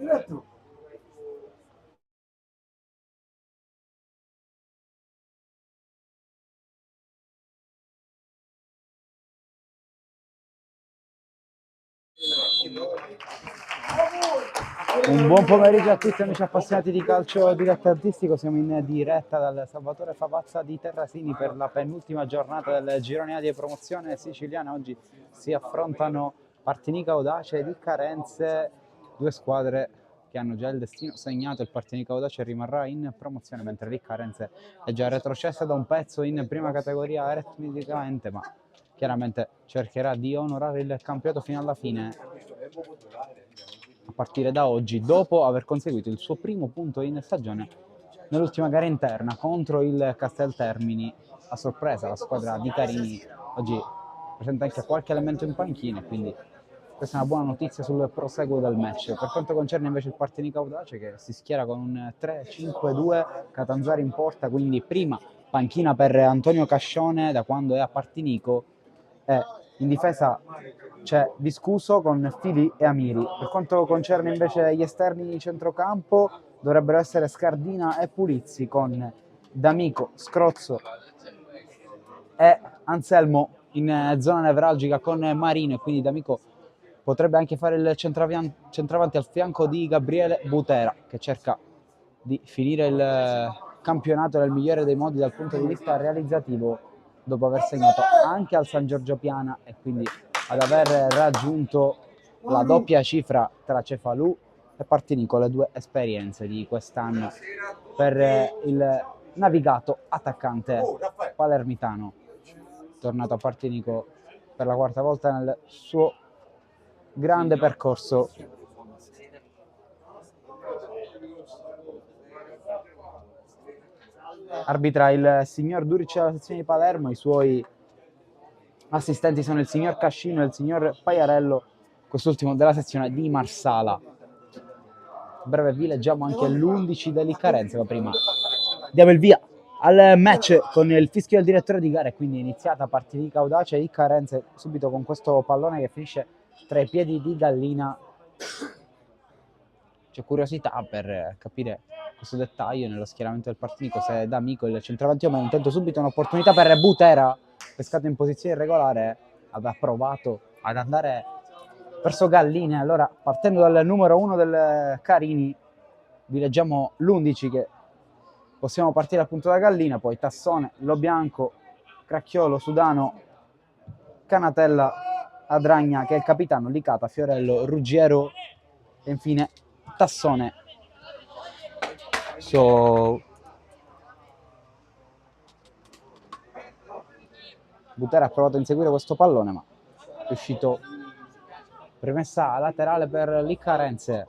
Un buon pomeriggio a tutti amici appassionati di calcio dilettantistico, siamo in diretta dal Salvatore Favazza di Terrasini per la penultima giornata del girone A di promozione siciliana. Oggi si affrontano Partinica Audace e Carenze, due squadre che hanno già il destino segnato. Il Partinica Audace rimarrà in promozione, mentre Carenze è già retrocessa da un pezzo in prima categoria aritmeticamente, ma chiaramente cercherà di onorare il campionato fino alla fine a partire da oggi, dopo aver conseguito il suo primo punto in stagione nell'ultima gara interna contro il Casteltermini. A sorpresa la squadra di Carini oggi presenta anche qualche elemento in panchina, quindi questa è una buona notizia sul proseguo del match. Per quanto concerne invece il Partinica Audace, che si schiera con un 3-5-2, Catanzaro in porta, quindi prima panchina per Antonio Cascione da quando è a Partinico, e in difesa c'è Viscuso con Fili e Amiri. Per quanto concerne invece gli esterni di centrocampo, dovrebbero essere Scardina e Pulizzi, con D'Amico, Scrozzo e Anselmo in zona nevralgica con Marino, e quindi D'Amico potrebbe anche fare il centravanti al fianco di Gabriele Butera, che cerca di finire il campionato nel migliore dei modi dal punto di vista realizzativo, dopo aver segnato anche al San Giorgio Piana e quindi ad aver raggiunto la doppia cifra tra Cefalù e Partinico, le due esperienze di quest'anno per il navigato attaccante palermitano, tornato a Partinico per la quarta volta nel suo grande percorso. Arbitra il signor Duric della sezione di Palermo, i suoi assistenti sono il signor Cascino e il signor Paiarello, quest'ultimo della sezione di Marsala. A breve vi leggiamo anche l'11 dell'Iccarenze, ma prima diamo il via al match con il fischio del direttore di gara, e quindi è iniziata Partitica Audace e Iccarenze subito con questo pallone che finisce tra i piedi di Gallina. C'è curiosità per capire questo dettaglio nello schieramento del Partinico, se D'Amico il centravanti, ma intento subito un'opportunità per Butera, pescato in posizione irregolare, aveva provato ad andare verso Gallina. Allora, partendo dal numero 1 del Carini, vi leggiamo l'11, che possiamo partire appunto da Gallina, poi Tassone, Lobianco, Cracchiolo, Sudano, Canatella, Adragna, che è il capitano, Licata, Fiorello, Ruggiero e infine Tassone. Butera ha provato a inseguire questo pallone, ma è uscito. Premessa laterale per l'Iccarenze.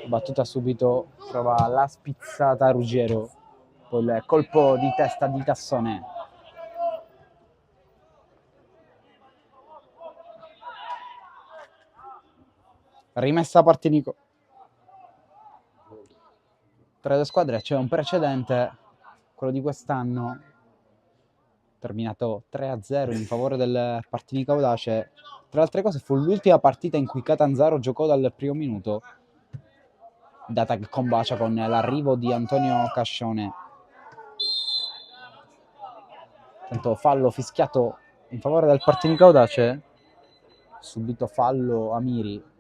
Battuta subito, trova la spizzata Ruggiero, poi il colpo di testa di Tassone. Rimessa Partinico. Tra le squadre c'è un precedente, quello di quest'anno, terminato 3-0 in favore del Partinica Audace. Tra le altre cose fu l'ultima partita in cui Catanzaro giocò dal primo minuto, data che combacia con l'arrivo di Antonio Cascione. Tanto fallo fischiato in favore del Partinica Audace, subito fallo Amiri.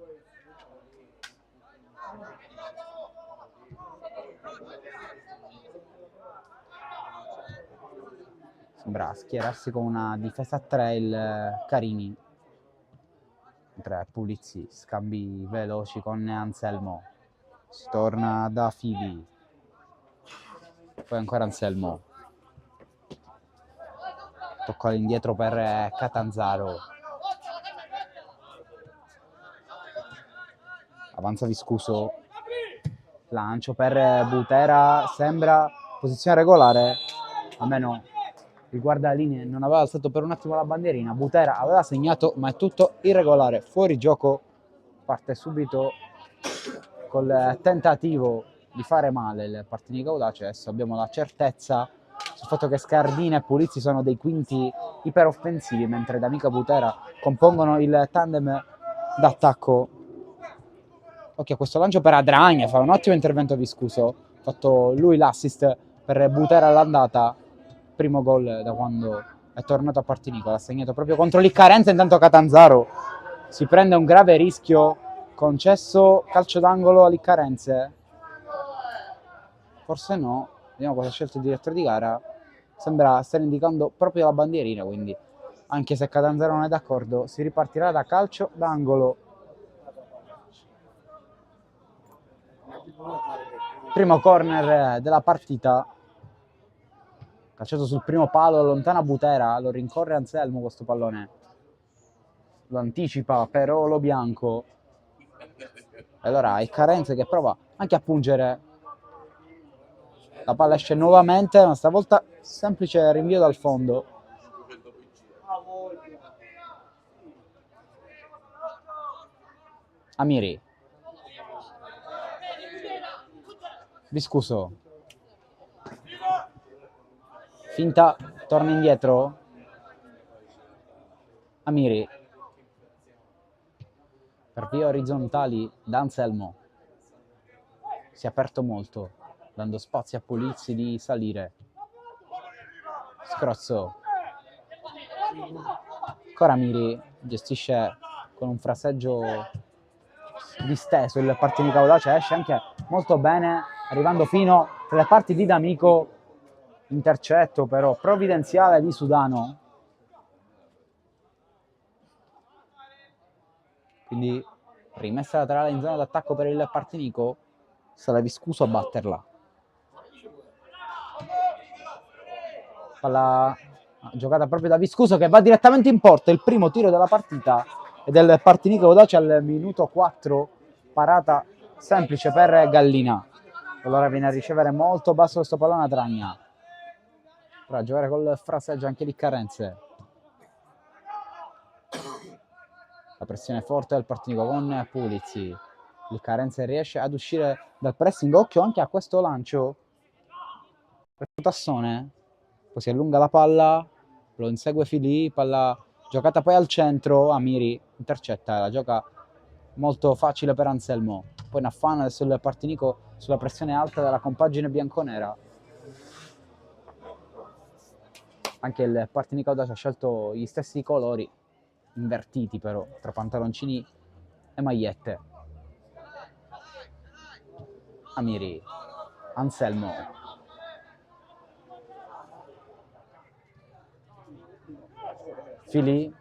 Sembra schierarsi con una difesa a 3 il Carini, mentre Pulizzi, scambi veloci con Anselmo, si torna da Fili, poi ancora Anselmo, tocco all'indietro per Catanzaro, avanza Viscuso, lancio per Butera, sembra posizione regolare, almeno il guardalinee non aveva alzato per un attimo la bandierina. Butera aveva segnato, ma è tutto irregolare, fuori gioco. Parte subito col tentativo di fare male il Partinica Audace. Adesso abbiamo la certezza sul fatto che Scardina e Pulizzi sono dei quinti iperoffensivi, mentre D'Amico e Butera compongono il tandem d'attacco. Ok, questo lancio per Adragna, fa un ottimo intervento Viscuso, ha fatto lui l'assist per Butera all'andata, primo gol da quando è tornato a Partinico, l'ha segnato proprio contro l'Iccarenza. Intanto Catanzaro si prende un grave rischio, concesso calcio d'angolo all'Iccarense, forse no, vediamo cosa ha scelto il direttore di gara, sembra stare indicando proprio la bandierina, quindi anche se Catanzaro non è d'accordo si ripartirà da calcio d'angolo. Primo corner della partita, calciato sul primo palo, allontana Butera, lo rincorre Anselmo questo pallone, lo anticipa però lo bianco, e allora è Carenze che prova anche a pungere, la palla esce nuovamente, ma stavolta semplice rinvio dal fondo. Amiri, Viscuso, finta, torna indietro, Amiri, per vie orizzontali da Anselmo, si è aperto molto, dando spazio a Polizzi di salire. Scrozzo, ancora Amiri, gestisce con un fraseggio disteso il Partinico Audace, esce anche molto bene, arrivando fino alle parti di D'Amico, intercetto però provvidenziale di Sudano. Quindi rimessa laterale in zona d'attacco per il Partinico, sarà Viscuso a batterla. Palla giocata proprio da Viscuso che va direttamente in porta, il primo tiro della partita e del Partinico Audace al minuto 4, parata semplice per Gallina. Allora viene a ricevere molto basso questo pallone a Tragna, per a giocare col fraseggio anche di Carenze. La pressione forte del Partinico con Pulizzi, il Carenze riesce ad uscire dal pressing, occhio anche a questo lancio per Tassone, poi si allunga la palla, lo insegue Filì, palla giocata poi al centro, Amiri intercetta, la gioca molto facile per Anselmo, poi in affanno adesso il Partinico sulla pressione alta della compagine bianconera. Anche il Partinico Audace ha scelto gli stessi colori, invertiti però, tra pantaloncini e magliette. Amiri, Anselmo, Filì,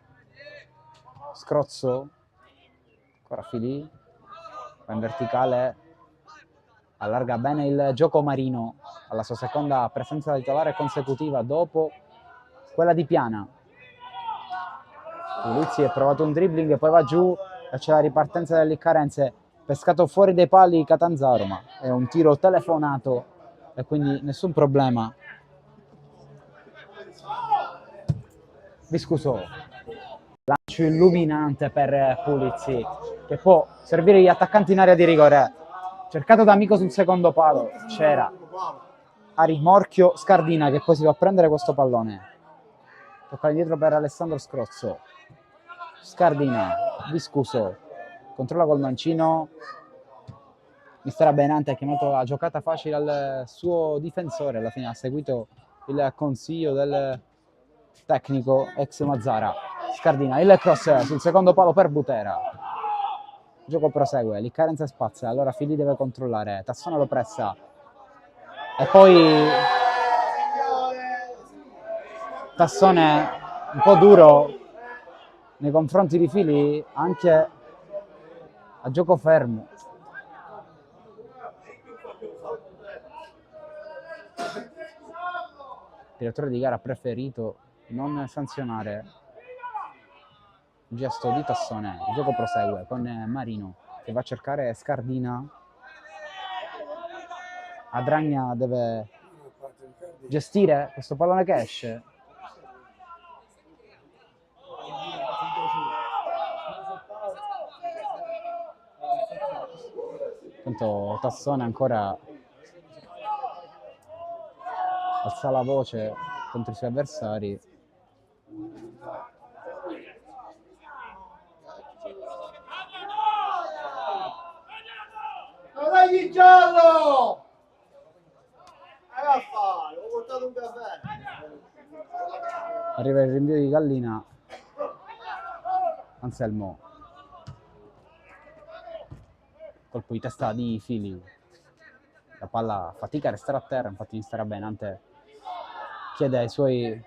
Scrozzo, ancora Filì, va in verticale, allarga bene il gioco Marino alla sua seconda presenza titolare consecutiva dopo quella di Piana. Pulizzi ha provato un dribbling e poi va giù e c'è la ripartenza dell'Iccarense, pescato fuori dai pali Catanzaro, ma è un tiro telefonato e quindi nessun problema. Viscuso, lancio illuminante per Pulizzi che può servire gli attaccanti in area di rigore, cercato da Amico sul secondo palo, c'era a rimorchio Scardina che poi si va a prendere questo pallone, tocca indietro per Alessandro Scrozzo, Scardina, Viscuso, controlla col mancino, mister Abenante ha chiamato la giocata facile al suo difensore, alla fine ha seguito il consiglio del tecnico ex Mazzara. Scardina, il cross sul secondo palo per Butera, il gioco prosegue, l'Iccarenza spazia, allora Fili deve controllare, Tassone lo pressa e poi Tassone un po' duro nei confronti di Fili anche a gioco fermo. Il direttore di gara ha preferito non sanzionare il gesto di Tassone. Il gioco prosegue con Marino che va a cercare Scardina. Adragna deve gestire questo pallone che esce. Intanto Tassone ancora alza la voce contro i suoi avversari. dagli giallo! Ho portato un caffè. Arriva il rinvio di Gallina. Anselmo. Colpo di testa di Fili. La palla fatica a restare a terra, infatti non starà bene. Ante chiede ai suoi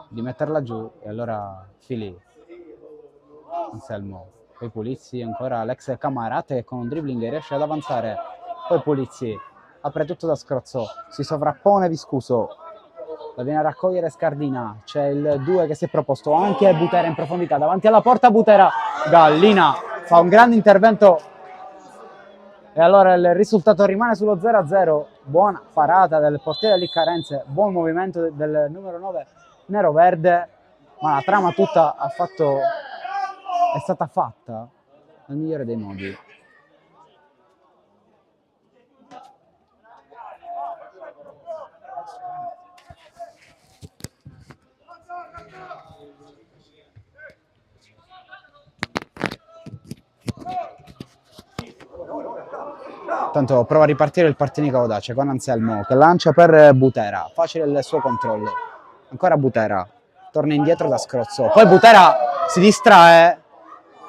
di metterla giù e allora Fili. Anselmo. Poi Pulizzi, ancora l'ex Camarate che con un dribbling riesce ad avanzare. Poi Pulizzi apre tutto da scrozzo, si sovrappone Viscuso. La viene a raccogliere Scardina, c'è il 2 che si è proposto, anche Butera in profondità, davanti alla porta Butera, Gallina fa un grande intervento e allora il risultato rimane sullo 0-0, buona parata del portiere Liccarense, buon movimento del numero 9 nero-verde, ma la trama tutta è stata fatta nel migliore dei modi. Tanto prova a ripartire il Partinico Audace con Anselmo che lancia per Butera, facile il suo controllo, ancora Butera, torna indietro da scrozzo, poi Butera si distrae,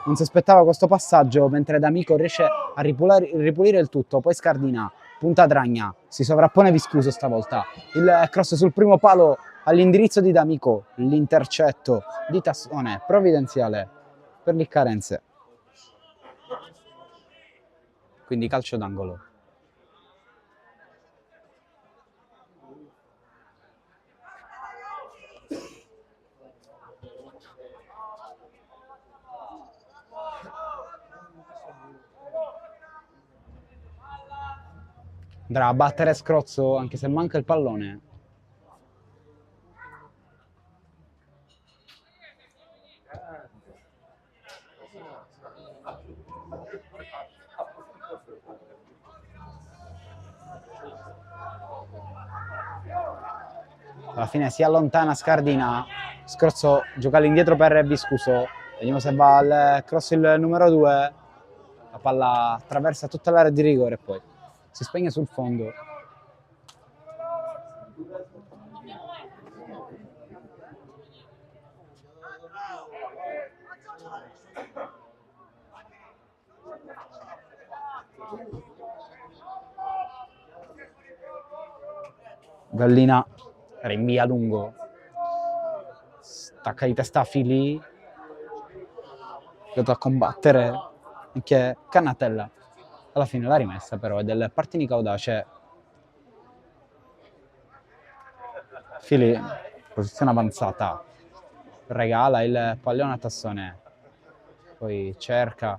non si aspettava questo passaggio, mentre D'Amico riesce a ripulire il tutto, poi Scardina, punta Dragna, si sovrappone Viscuso stavolta, il cross sul primo palo all'indirizzo di D'Amico, l'intercetto di Tassone, provvidenziale per Liccarense. Quindi calcio d'angolo. Andrà a battere Scrozzo anche se manca il pallone. Alla fine si allontana Scardina, Scrozzo gioca all'indietro per Viscuso, vediamo se va al cross il numero 2, la palla attraversa tutta l'area di rigore e poi si spegne sul fondo. Gallina rinvia lungo, stacca di testa a Fili, vedo a combattere anche Cannatella. Alla fine la rimessa però è del Partinico Audace. Fili, posizione avanzata, regala il pallone a Tassone, poi cerca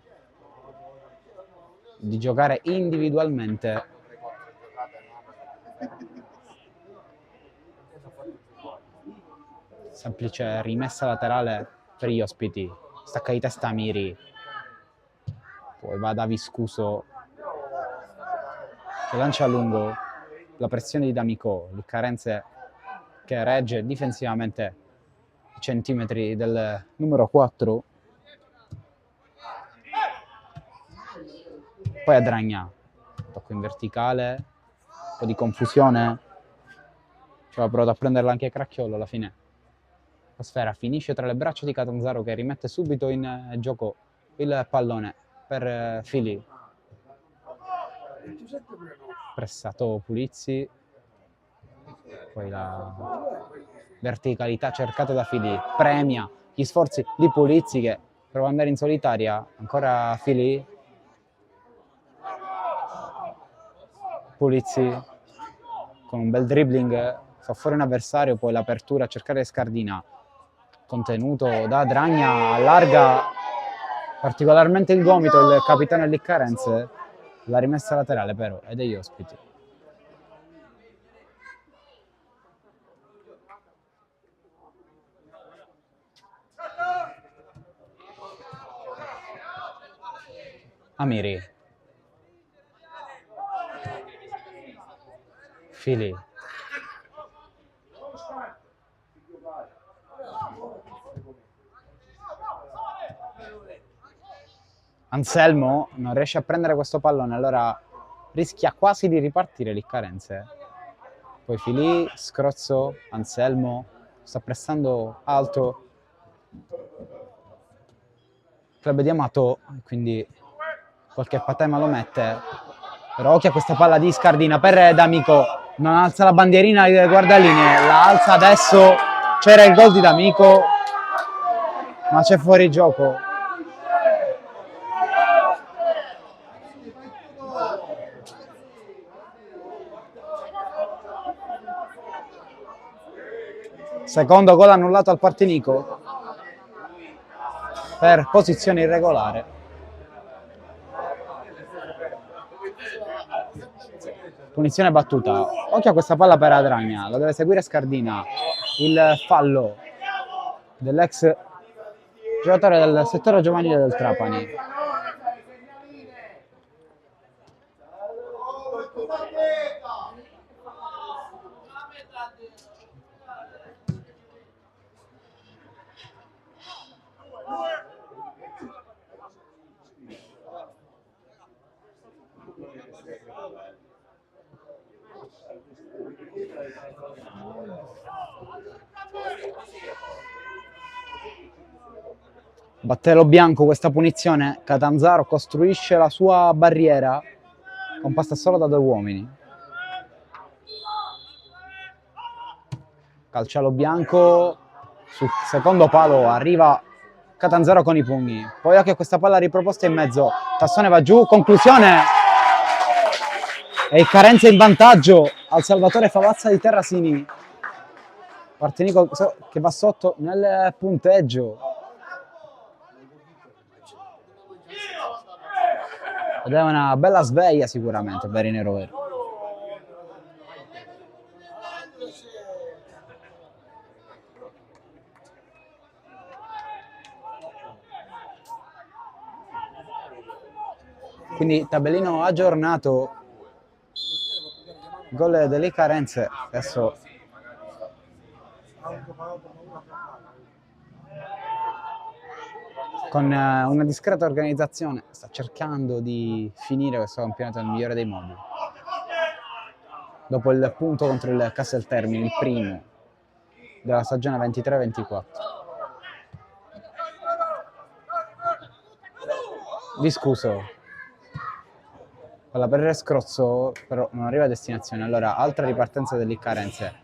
di giocare individualmente. Semplice rimessa laterale per gli ospiti, stacca di testa Miri, poi va da Viscuso che lancia a lungo, la pressione di D'Amico, Liccarense che regge difensivamente i centimetri del numero 4, poi a Dragna, tocco in verticale, un po' di confusione, ci aveva provato a prenderla anche Cracchiolo alla fine. La sfera finisce tra le braccia di Catanzaro che rimette subito in gioco il pallone per Fili. Pressato Pulizzi, poi la verticalità cercata da Fili premia gli sforzi di Pulizzi che prova ad andare in solitaria, ancora Fili, Pulizzi con un bel dribbling fa fuori un avversario, poi l'apertura a cercare Scardina, contenuto da Dragna, allarga particolarmente il gomito il capitano Liccarense, la rimessa laterale però è degli ospiti. Amiri, Fili, Anselmo non riesce a prendere questo pallone, allora rischia quasi di ripartire Liccarense. Poi Filì, Scrozzo, Anselmo, sta pressando alto. Club di Amato, quindi qualche patema lo mette. Però occhio a questa palla di Scardina per D'Amico, non alza la bandierina di guardalinee, la alza adesso, c'era il gol di D'Amico, ma c'è fuori gioco. Secondo gol annullato al Partinico per posizione irregolare. Punizione battuta. Occhio a questa palla per Adragna, lo deve seguire Scardina. Il fallo dell'ex giocatore del settore giovanile del Trapani. Battello bianco questa punizione, Catanzaro costruisce la sua barriera composta solo da 2 uomini. Calcialo bianco sul secondo palo, arriva Catanzaro con i pugni, poi occhio a questa palla riproposta in mezzo, Tassone va giù, conclusione e il Carenze in vantaggio al Salvatore Favazza di Terrasini. Partinico che va sotto nel punteggio. Ed è una bella sveglia sicuramente per i neroveri. Quindi tabellino aggiornato, gol delle Carenze, adesso con una discreta organizzazione sta cercando di finire questo campionato nel migliore dei modi. Dopo il punto contro il Casteltermine, il primo della stagione 23-24. Viscuso. Palla per Scrozzo, però non arriva a destinazione. Allora, altra ripartenza dell'Iccarense.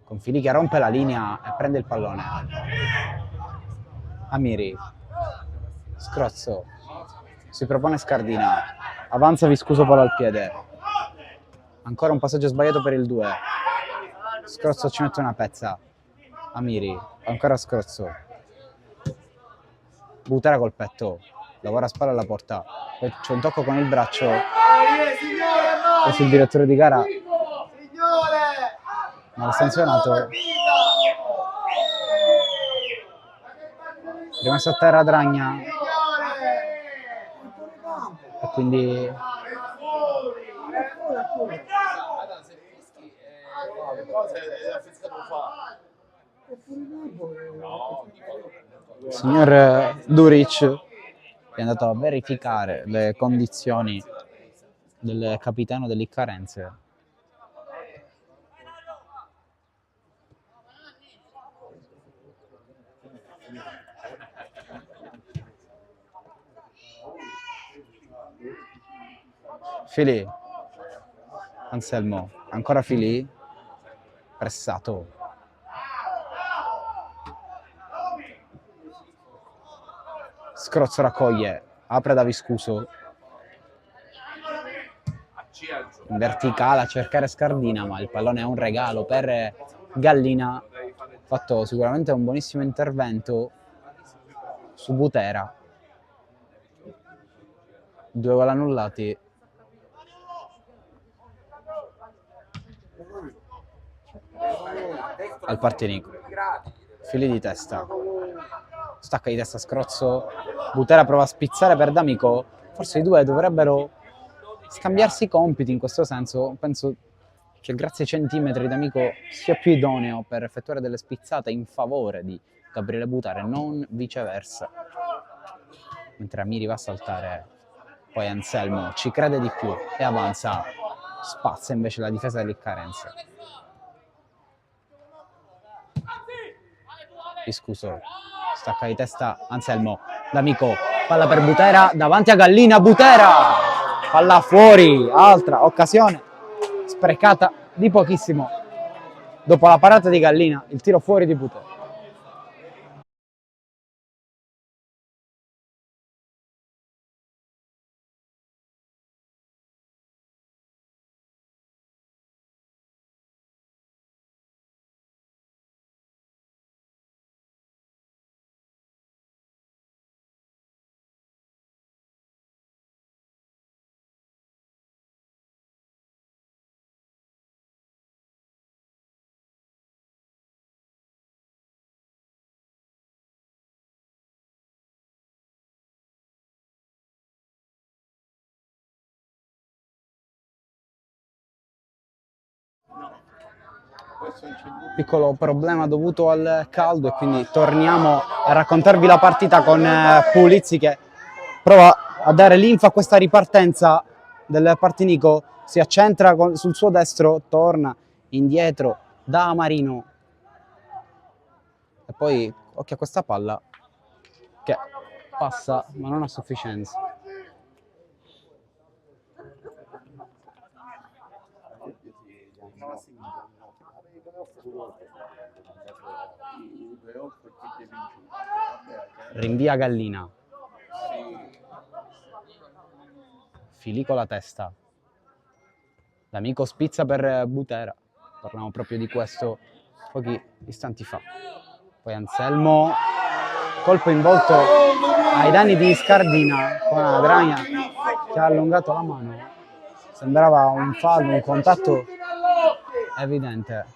Con Filì che rompe la linea e prende il pallone. Amiri. Scrozzo. Si propone Scardina. Avanza Viscuso, palla al piede. Ancora un passaggio sbagliato per il 2. Scrozzo ci mette una pezza. Amiri. Ancora Scrozzo. Butera col petto. Lavora a spalla alla porta. Poi c'è un tocco con il braccio. Adesso il direttore di gara non l'ha sanzionato. Rimesso a terra Dragna. E quindi il signor Duric è andato a verificare le condizioni del capitano dell'Iccarense. Filì, Anselmo, ancora Filì, pressato. Scrozzo raccoglie, apre da Viscuso. In verticale a cercare Scardina, ma il pallone è un regalo per Gallina. Ha fatto sicuramente un buonissimo intervento su Butera. 2 gol annullati. Al Partinico. Fili di testa. Stacca di testa Scrozzo. Butera prova a spizzare per D'Amico. Forse i due dovrebbero scambiarsi i compiti in questo senso. Penso che grazie ai centimetri D'Amico sia più idoneo per effettuare delle spizzate in favore di Gabriele Butera e non viceversa. mentre Amiri va a saltare. Poi Anselmo ci crede di più e avanza, spazza invece la difesa dell'Iccarense. Scuso, stacca di testa Anselmo, D'Amico, palla per Butera, davanti a Gallina, Butera, palla fuori, altra occasione sprecata di pochissimo. Dopo la parata di Gallina, il tiro fuori di Butera. Piccolo problema dovuto al caldo e quindi torniamo a raccontarvi la partita con Pulizzi che prova a dare linfa a questa ripartenza del Partinico, si accentra sul suo destro, torna indietro da Marino e poi occhio a questa palla che passa ma non a sufficienza. Rinvia Gallina, Filì con la testa, D'Amico spizza per Butera, parliamo proprio di questo pochi istanti fa. Poi Anselmo, colpo in volto ai danni di Scardina con Adragna che ha allungato la mano, sembrava un fallo, un contatto evidente.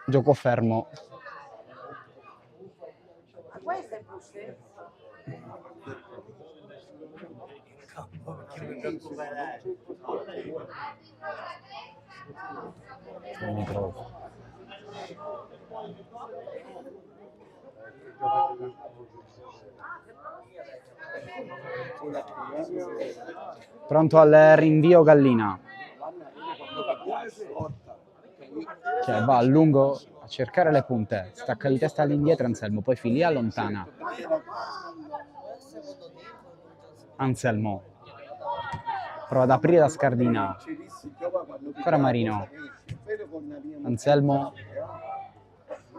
Gioco fermo. Pronto al rinvio Gallina, che va a lungo a cercare le punte, stacca di testa all'indietro Anselmo, poi Filì allontana. Anselmo prova ad aprire da Scardina, ancora Marino, Anselmo,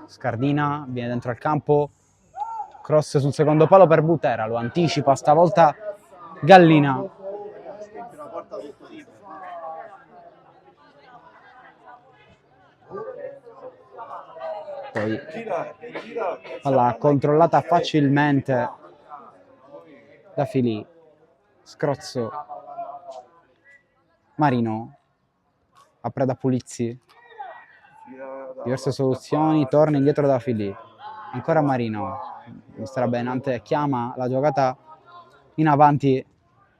Scardina viene dentro al campo, cross sul secondo palo per Butera, lo anticipa stavolta Gallina. Poi palla controllata facilmente da Filì, scrozzo Marino, apre da Pulizzi, diverse soluzioni, torna indietro da Filì, ancora Marino, Strabenante chiama la giocata in avanti,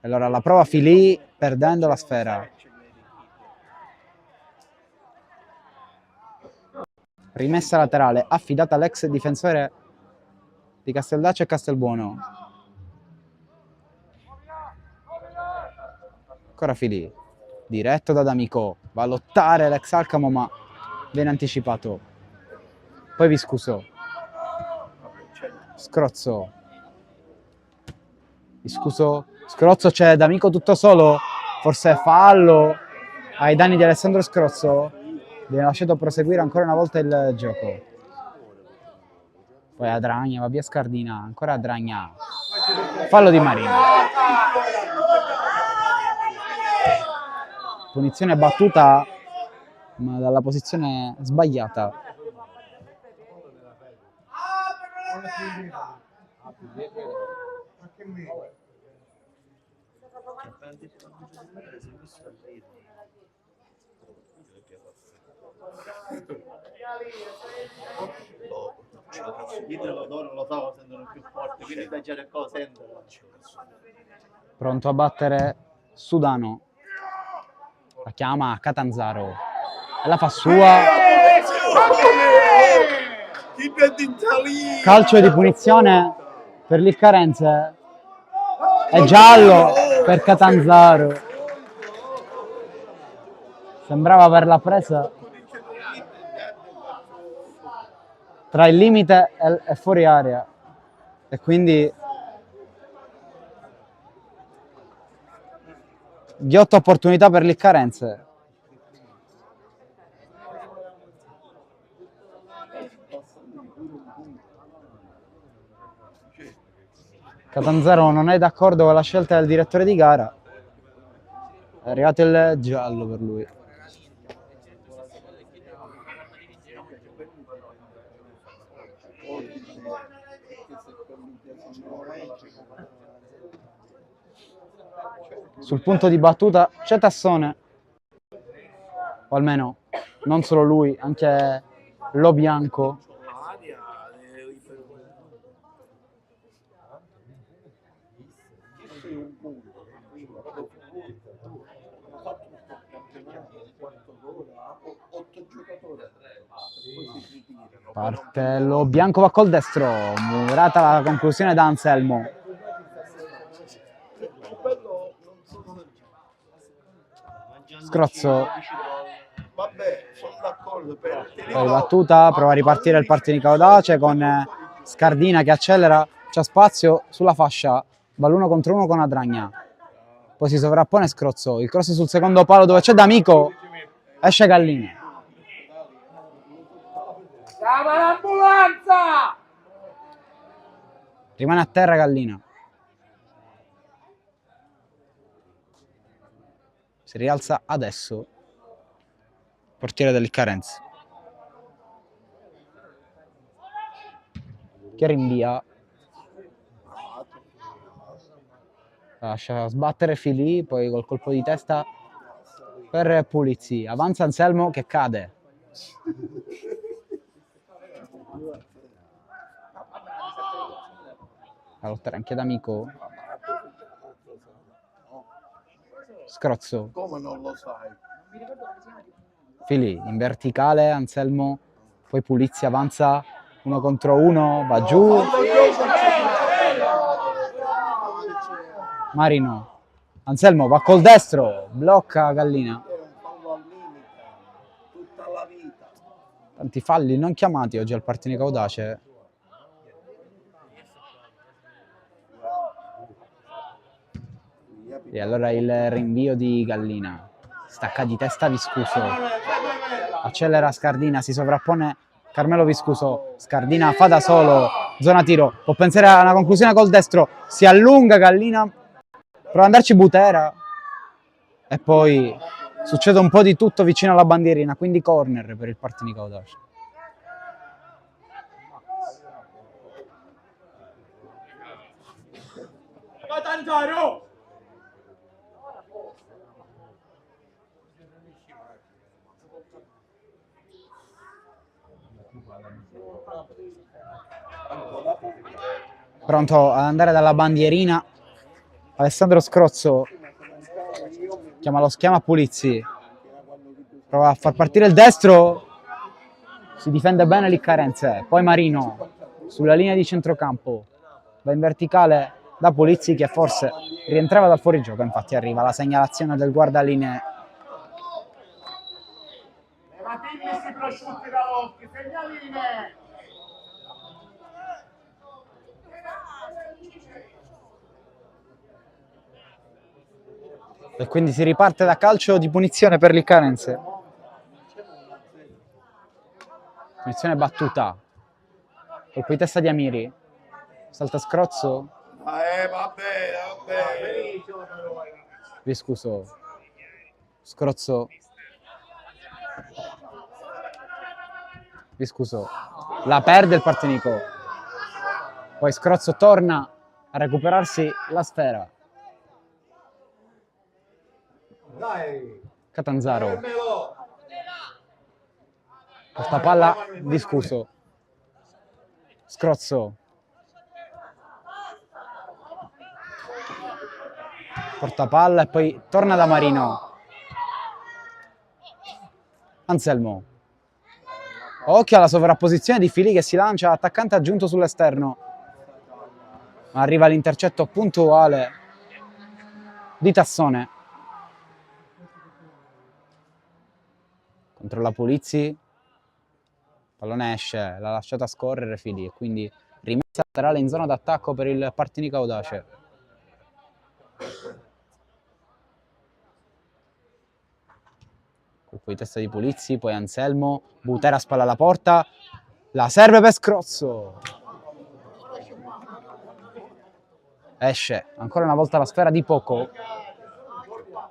allora la prova Filì perdendo la sfera. Rimessa laterale affidata all'ex difensore di Casteldaccio e Castelbuono. Ancora Filì, diretto da D'Amico, va a lottare l'ex Alcamo ma viene anticipato. Poi Viscuso, scrozzo, Viscuso, scrozzo, c'è D'Amico tutto solo, forse fallo ai danni di Alessandro Scrozzo, viene lasciato proseguire ancora una volta il gioco. Poi Adragna, va via Scardina, ancora Adragna, fallo di Marino. Punizione battuta ma dalla posizione sbagliata. Pronto a battere Sudano, la chiama Catanzaro, la fa sua. Calcio di punizione per il Carenze. È giallo per Catanzaro. Sembrava averla presa tra il limite e fuori area. E quindi ghiotta opportunità per il Carenze. Catanzaro non è d'accordo con la scelta del direttore di gara. È arrivato il giallo per lui. Sul punto di battuta c'è Tassone. O almeno non solo lui, anche Lo Bianco. Parte Lo Bianco, va col destro, murata la conclusione da Anselmo. Scrozzo. Vabbè, sono d'accordo. Poi battuta, prova a ripartire il Partinico Audace con Scardina che accelera, c'è spazio sulla fascia, va l'1 contro 1 con Adragna. Poi si sovrappone Scrozzo, il cross sul secondo palo dove c'è D'Amico, esce Gallina. Chiama l'ambulanza! Rimane a terra Gallina. Si rialza adesso. Portiere del Carenze. Che rinvia. Lascia sbattere Filì, poi col colpo di testa per Pulizzi. Avanza Anselmo che cade. A lottare anche D'Amico. Scrozzo. Come non lo sai? Filì in verticale, Anselmo, poi Pulizzi avanza 1 contro 1, va giù. Marino. Anselmo va col destro, blocca Gallina. Tanti falli non chiamati oggi al Partinico Audace. E allora il rinvio di Gallina. Stacca di testa Viscuso. Accelera Scardina, si sovrappone Carmelo Viscuso. Scardina fa da solo, zona tiro. Può pensare a una conclusione col destro. Si allunga Gallina. Prova ad andarci Butera. E poi succede un po' di tutto vicino alla bandierina. Quindi corner per il Partinico Audace. Catanzaro! Pronto ad andare dalla bandierina. Alessandro Scrozzo chiama Pulizzi. Prova a far partire il destro. Si difende bene lì Carenze. Poi Marino sulla linea di centrocampo. Va in verticale da Pulizzi che forse rientrava dal fuorigioco. Infatti arriva la segnalazione del guardalinee. Levatini questi prosciutti da occhi, segnaline! E quindi si riparte da calcio di punizione per il Carenze. Punizione battuta. Colpo di testa di Amiri. Salta Scrozzo. Vabbè. Viscuso. Scrozzo. Viscuso. La perde il Partinico. Poi Scrozzo torna a recuperarsi la sfera. Catanzaro. Questa palla Viscuso. Scrozzo. Porta palla e poi torna da Marino. Anselmo. Occhio alla sovrapposizione di Fili che si lancia, attaccante aggiunto sull'esterno. Arriva l'intercetto puntuale di Tassone. Controlla Pulizzi. Pallone esce, l'ha lasciata scorrere Fili e quindi rimessa laterale in zona d'attacco per il Partinico Audace. Colpo di testa di Pulizzi, poi Anselmo, Butera spalla alla porta, la serve per Scrozzo. Esce, ancora una volta la sfera di Poco.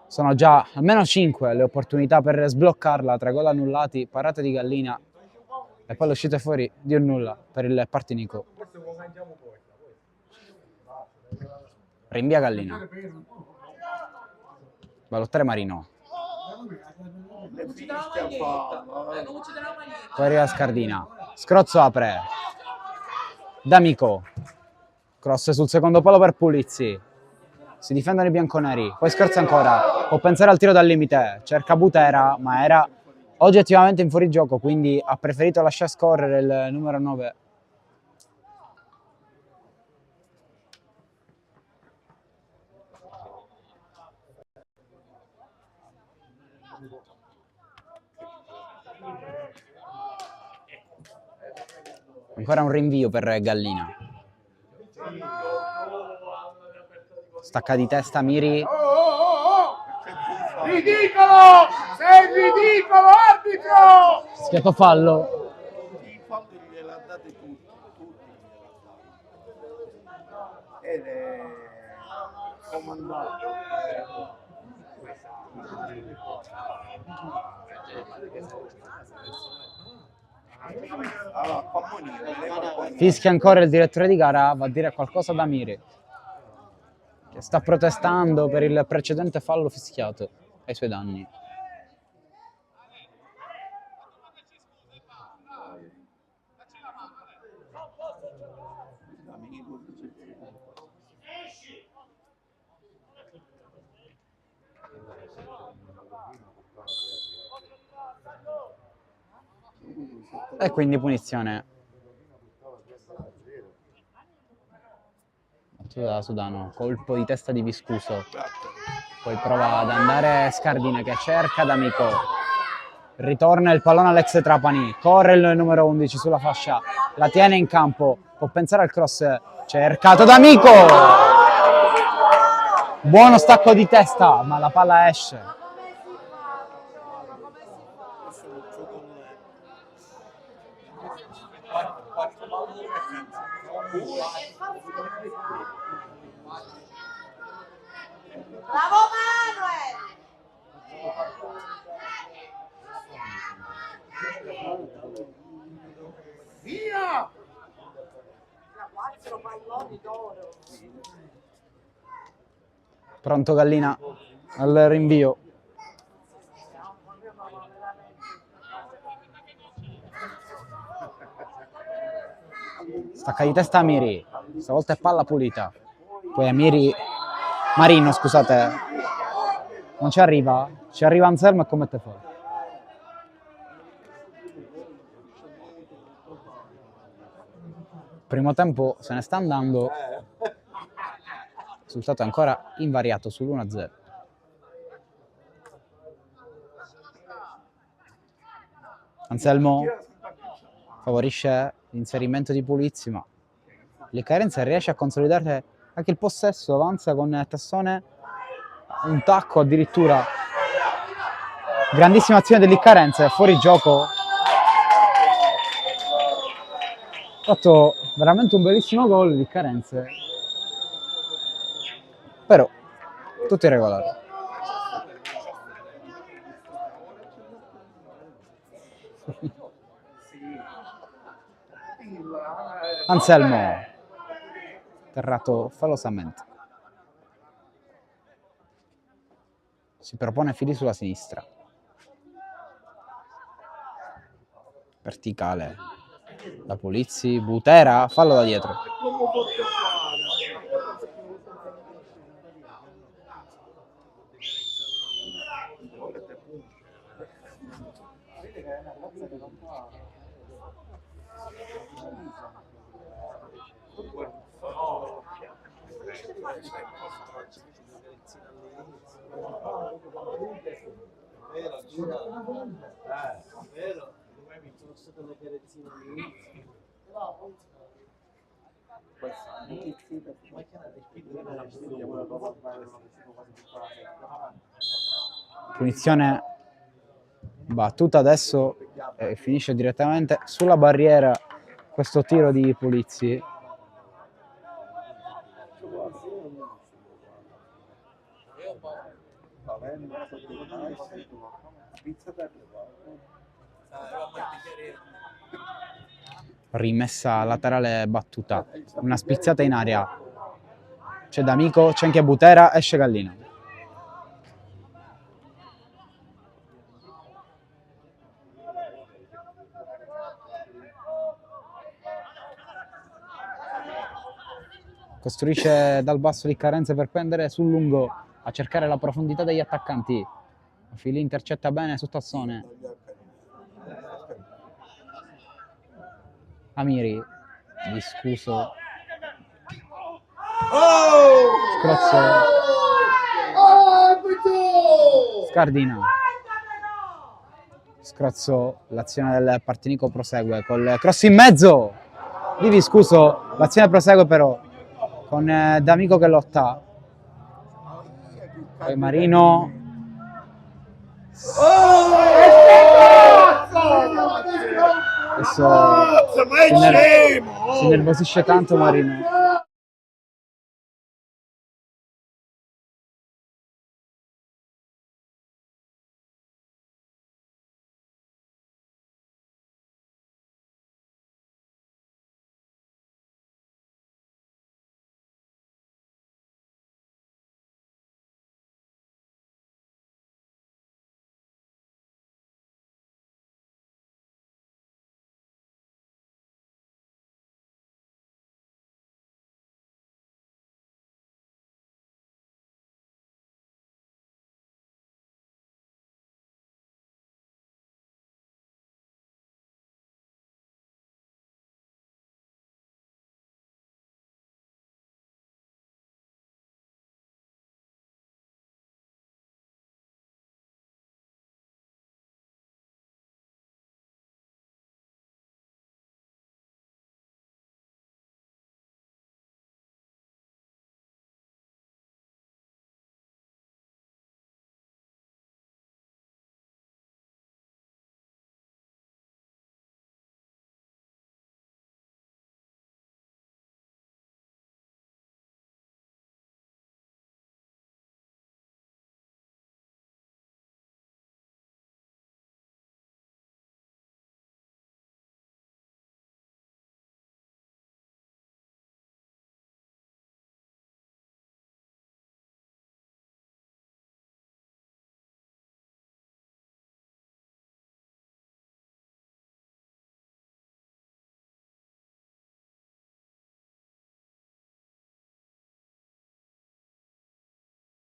Sono già almeno 5 le opportunità per sbloccarla, 3 gol annullati, parate di Gallina e poi le uscite fuori di un nulla per il Partinico. Rinvia Gallina. Ballottare Marino. Poi arriva Scardina. Scrozzo apre. D'Amico. Cross sul secondo palo per Pulizzi. Si difendono i bianconeri. Poi Scrozzo ancora. Può pensare al tiro dal limite. Cerca Butera, ma era oggettivamente in fuorigioco, quindi ha preferito lasciare scorrere il numero 9. Ancora un rinvio per Gallina. Stacca di testa Miri. Ridicolo! Sei ridicolo, arbitro! Schiaffo fallo. I falli gliela date tutti. Ed è comandato. Allora, fa morire. Fischia ancora il direttore di gara, va a dire qualcosa da Miri, che sta protestando per il precedente fallo fischiato ai suoi danni. E quindi punizione. Da Sudano, colpo di testa di Viscuso. Poi prova ad andare Scardina che cerca D'Amico. Ritorna il pallone all'ex Trapani. Corre il numero 11 sulla fascia. La tiene in campo. Può pensare al cross. Cercato D'Amico. Buono stacco di testa, ma la palla esce. Bravo Manuel! Via! Quattro palloni d'oro. Pronto Gallina al rinvio. Stacca di testa a Miri. Stavolta è palla pulita. Poi a Marino, scusate. Non ci arriva. Ci arriva Anselmo e commette fallo. Primo tempo se ne sta andando. Risultato ancora invariato sull'1-0. Anselmo favorisce l'inserimento di Pulizzi, ma il Carenza riesce a consolidare anche il possesso, avanza con Tassone, un tacco addirittura. Grandissima azione dell'Iccarenza, fuori gioco. Ha fatto veramente un bellissimo gol l'Iccarenza. Però tutto irregolare. Anselmo terrato falosamente. Si propone Fili sulla sinistra. Verticale. Da Pulizzi, Butera, fallo da dietro. Punizione battuta adesso, finisce direttamente sulla barriera questo tiro di Pulizzi. Rimessa laterale battuta, una spizzata in aria, c'è D'Amico, c'è anche Butera, esce Gallina. Costruisce dal basso di Carenze per prendere sul lungo a cercare la profondità degli attaccanti. Fili intercetta bene su Tassone. Amiri, discuso. Scrozzo. Scardina. Scrozzo, l'azione del Partinico prosegue col cross in mezzo. Di Viscuso, l'azione prosegue però con D'Amico che lotta. Poi Marino. Adesso si nervosisce tanto Marino.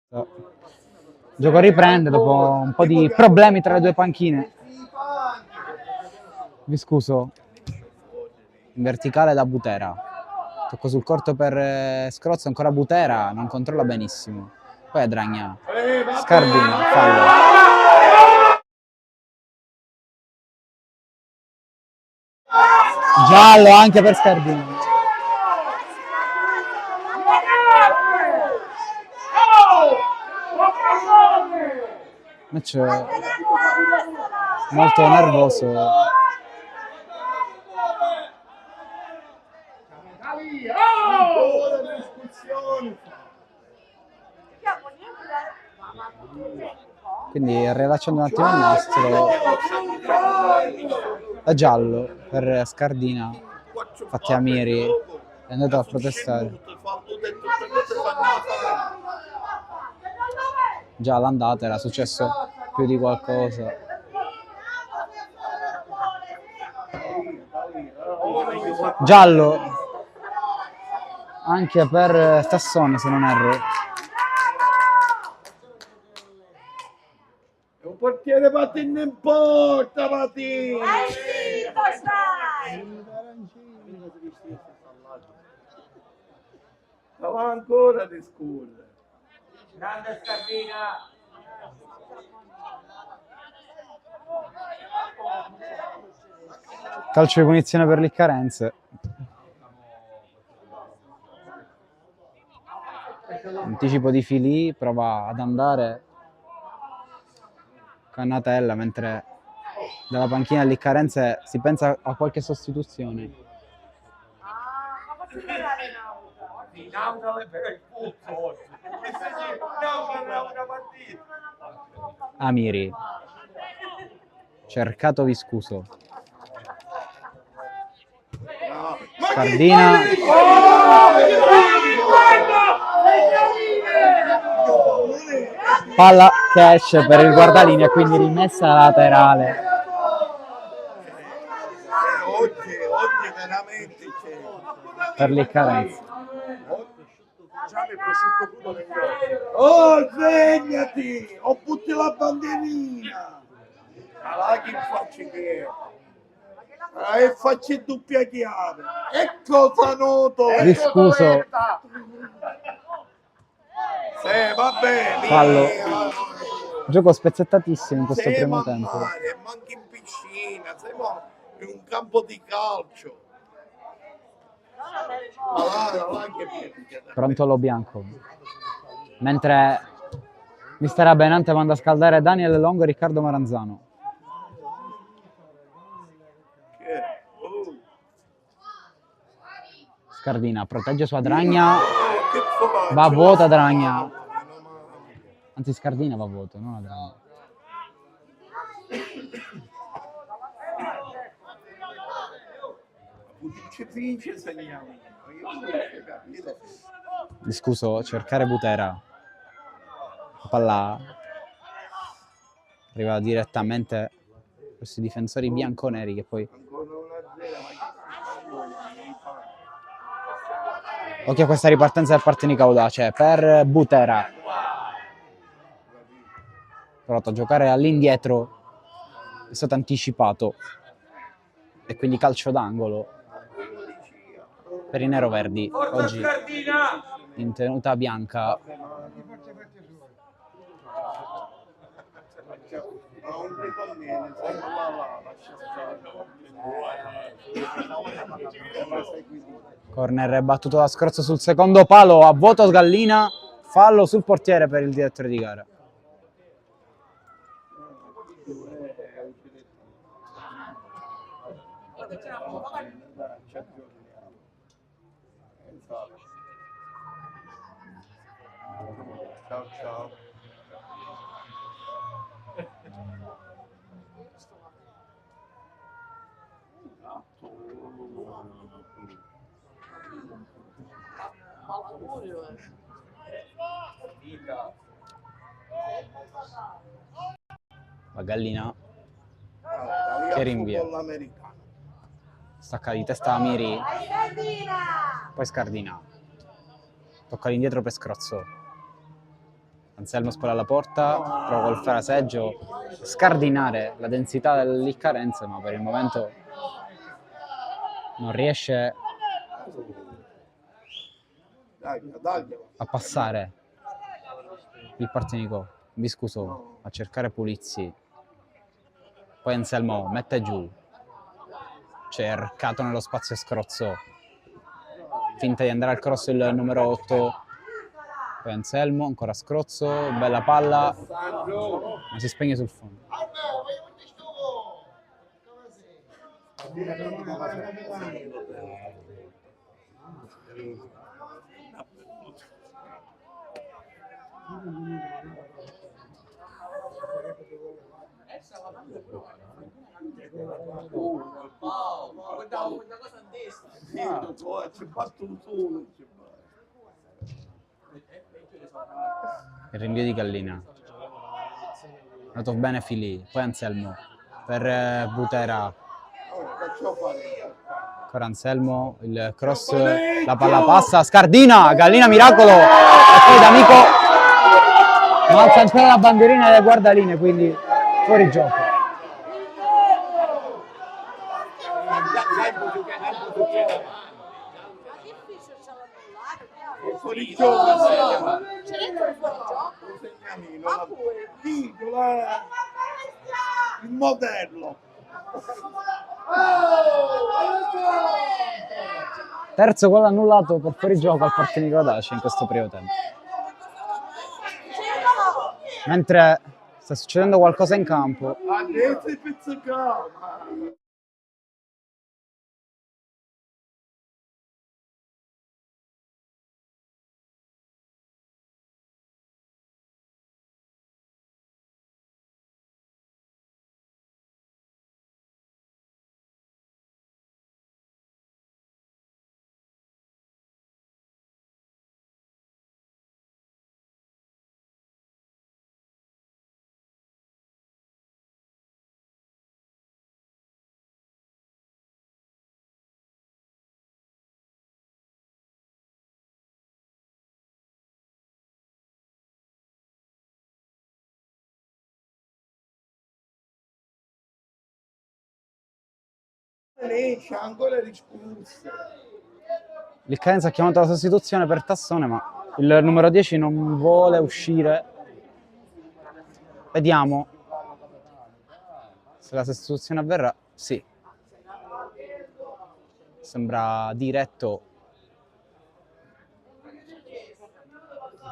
Il gioco riprende dopo un po' di problemi tra le due panchine. Viscuso in verticale da Butera, tocco sul corto per Scrozzo, ancora Butera, non controlla benissimo, poi Adragna, Scardina, fallo. Giallo anche per Scardina. Match molto nervoso. Quindi rilasciando un attimo il nastro, da giallo per Scardina, infatti Amiri è andato a protestare. Già all'andata era successo più di qualcosa. Giallo anche per Tassone, se non erro. Un portiere Pattin in porta, Pattin! Hai vinto, stai! Stava ancora di scuola. Grande Scardina. Calcio di punizione per Liccarense. Anticipo di Filì, prova ad andare Cannatella, mentre dalla panchina del Liccarense si pensa a qualche sostituzione. Ma faccio giocare in auto. In auto per il puzzo oggi. No, era una partita. Amiri, cercato Viscuso, No. Scardina, palla che esce per il guardalinea, quindi rimessa laterale Oggi veramente c'è. per Liccarense. Oh, svegliati! O butti la bandierina! Allora che faccio che è? E faccio doppia chiave. E cosa noto? Viscuso, Sì, va bene. fallo. Gioco spezzettatissimo in questo Siamo primo a tempo. mare, ma anche in piscina, siamo in un campo di calcio. Allora che Pronto lo bianco. Mentre mister Abenante manda a scaldare Daniel Longo e Riccardo Maranzano. Scardina protegge sua Dragna, va a vuota Dragna. Anzi Scardina va a vuoto, non a Dragna. ci vince segniamo. Scuso, cercare Butera. La palla arriva direttamente questi difensori bianconeri che poi... Occhio a questa ripartenza da parte di Caudace per Butera. Provato a giocare all'indietro, è stato anticipato e quindi calcio d'angolo per i neroverdi. Oggi in tenuta bianca. Corner battuto da Scrozzo sul secondo palo, a vuoto Gallina, fallo sul portiere per il direttore di gara. Ciao ciao. La Gallina che rinvia. Stacca di testa Amiri, poi Scardina. Tocca all'indietro per Scrozzo. Anselmo spola la porta, prova col fraseggio a scardinare la densità del Liccarense, ma per il momento non riesce a passare il Partinico. Viscuso a cercare Pulizzi, poi Anselmo mette giù, cercato nello spazio Scrozzo, finta di andare al cross il numero 8, poi Anselmo, ancora Scrozzo, bella palla, ma si spegne sul fondo. Il rinvio di Gallina, andato bene Filì, poi Anselmo per Butera, ancora Anselmo, il cross, la palla passa, Scardina, Gallina miracolo, e poi D'Amico ma alza ancora la bandierina delle guardaline, quindi fuori gioco. fuori gioco, segnalo. C'è dentro il fuorigioco? Segnalino, Ma pure. il modello. Terzo gol annullato per fuorigioco al Partinico Daci in questo primo tempo. Mentre sta succedendo qualcosa in campo, Adesso è pizzicato. Lei c'ha ancora risposte. il Caenza ha chiamato la sostituzione per Tassone, ma il numero 10 non vuole uscire. Vediamo se la sostituzione avverrà. Sì. Sembra diretto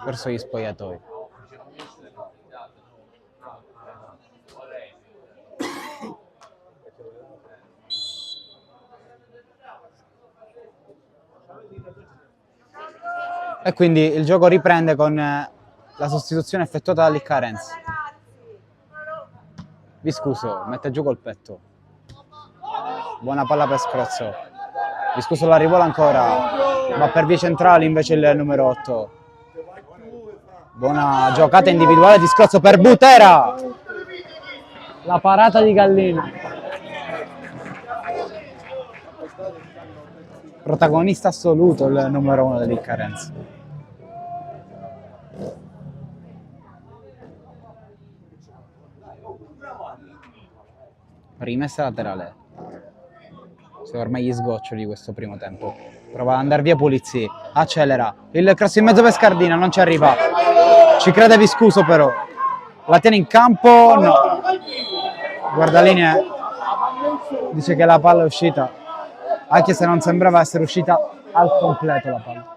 verso gli spogliatoi. E quindi il gioco riprende con la sostituzione effettuata da Liccarenzi. Viscuso mette giù col petto. Buona palla per Scrozzo. Viscuso la rivola ancora, va per vie centrali invece il numero 8. Buona giocata individuale di Scrozzo per Butera. La parata di Gallini. Protagonista assoluto il numero 1 del Carenzi. Rimessa laterale. Sono ormai gli sgoccioli di questo primo tempo. Prova ad andare via Pulizzi. Accelera. Il cross in mezzo per Scardina. Non ci arriva. Ci crede Viscuso però. La tiene in campo. No. Guardalinee dice che la palla è uscita. Anche se non sembrava essere uscita al completo la palla.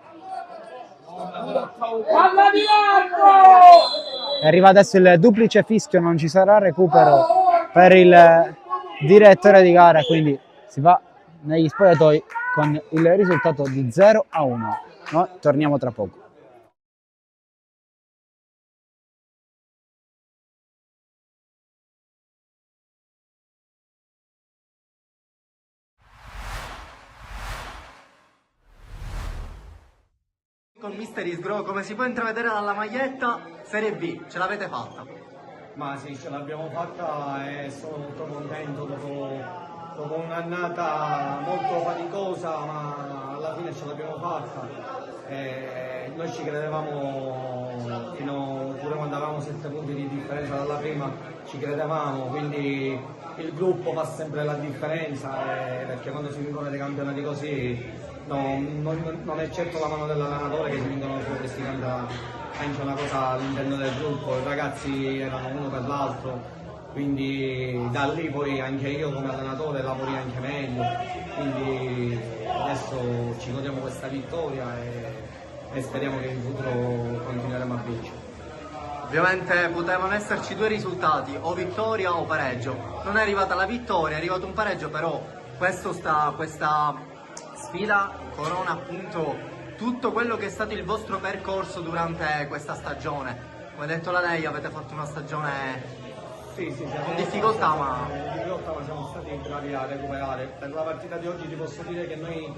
E arriva adesso il duplice fischio. Non ci sarà recupero per il direttore di gara, quindi si va negli spogliatoi con il risultato di 0-1. Noi torniamo tra poco. Con Mystery Grow, come si può intravedere dalla maglietta, Serie B, ce l'avete fatta? Ma sì, ce l'abbiamo fatta e sono molto contento dopo un'annata molto faticosa, ma alla fine ce l'abbiamo fatta. E noi ci credevamo pure quando avevamo 7 punti di differenza dalla prima, ci credevamo, quindi il gruppo fa sempre la differenza, perché quando si vincono dei campionati così non è certo la mano dell'allenatore che si vincono solo questi campionati. C'è una cosa all'interno del gruppo, i ragazzi erano uno per l'altro, quindi da lì poi anche io come allenatore lavori anche meglio, quindi adesso ci godiamo questa vittoria e speriamo che in futuro continueremo a vincere. Ovviamente potevano esserci due risultati, o vittoria o pareggio. Non è arrivata la vittoria, è arrivato un pareggio, però questa sfida corona appunto tutto quello che è stato il vostro percorso durante questa stagione. Come ha detto la lei, avete fatto una stagione con difficoltà, ma siamo stati bravi a recuperare. Per la partita di oggi ti posso dire che noi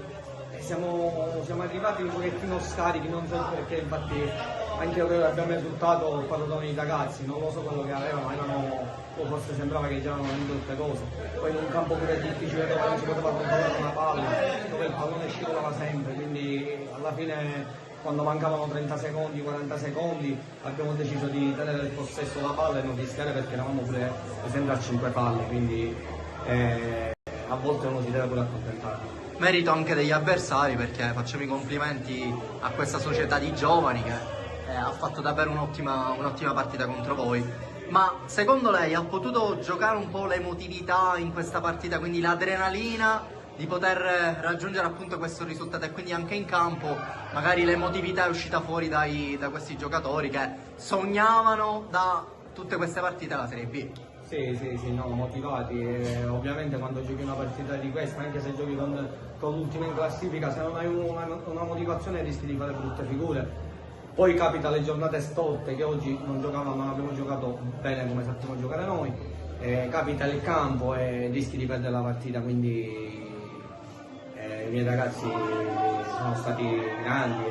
siamo arrivati un pochettino scarichi, non so perché, infatti anche ora abbiamo risultato, ho parlato con i ragazzi, non lo so quello che avevano, o forse sembrava che già avevano vinto tutte cose. Poi in un campo pure difficile dove non si poteva controllare una palla, dove il pallone scivolava sempre, quindi alla fine quando mancavano 30 secondi, 40 secondi abbiamo deciso di tenere il possesso della palla e non rischiare, perché eravamo pure sempre a 5 palle, quindi a volte uno si deve pure accontentare. merito anche degli avversari, perché facciamo i complimenti a questa società di giovani che ha fatto davvero un'ottima partita contro voi. Ma secondo lei ha potuto giocare un po' l'emotività in questa partita, quindi l'adrenalina di poter raggiungere appunto questo risultato, e quindi anche in campo magari l'emotività è uscita fuori da questi giocatori che sognavano da tutte queste partite alla Serie B? Sì, no, motivati. Ovviamente quando giochi una partita di questa, anche se giochi con l'ultima in classifica, se non hai una motivazione rischi di fare brutte figure. Poi capita le giornate storte, che oggi non giocavamo, non abbiamo giocato bene come sappiamo giocare noi, capita il campo e rischi di perdere la partita, quindi i miei ragazzi sono stati grandi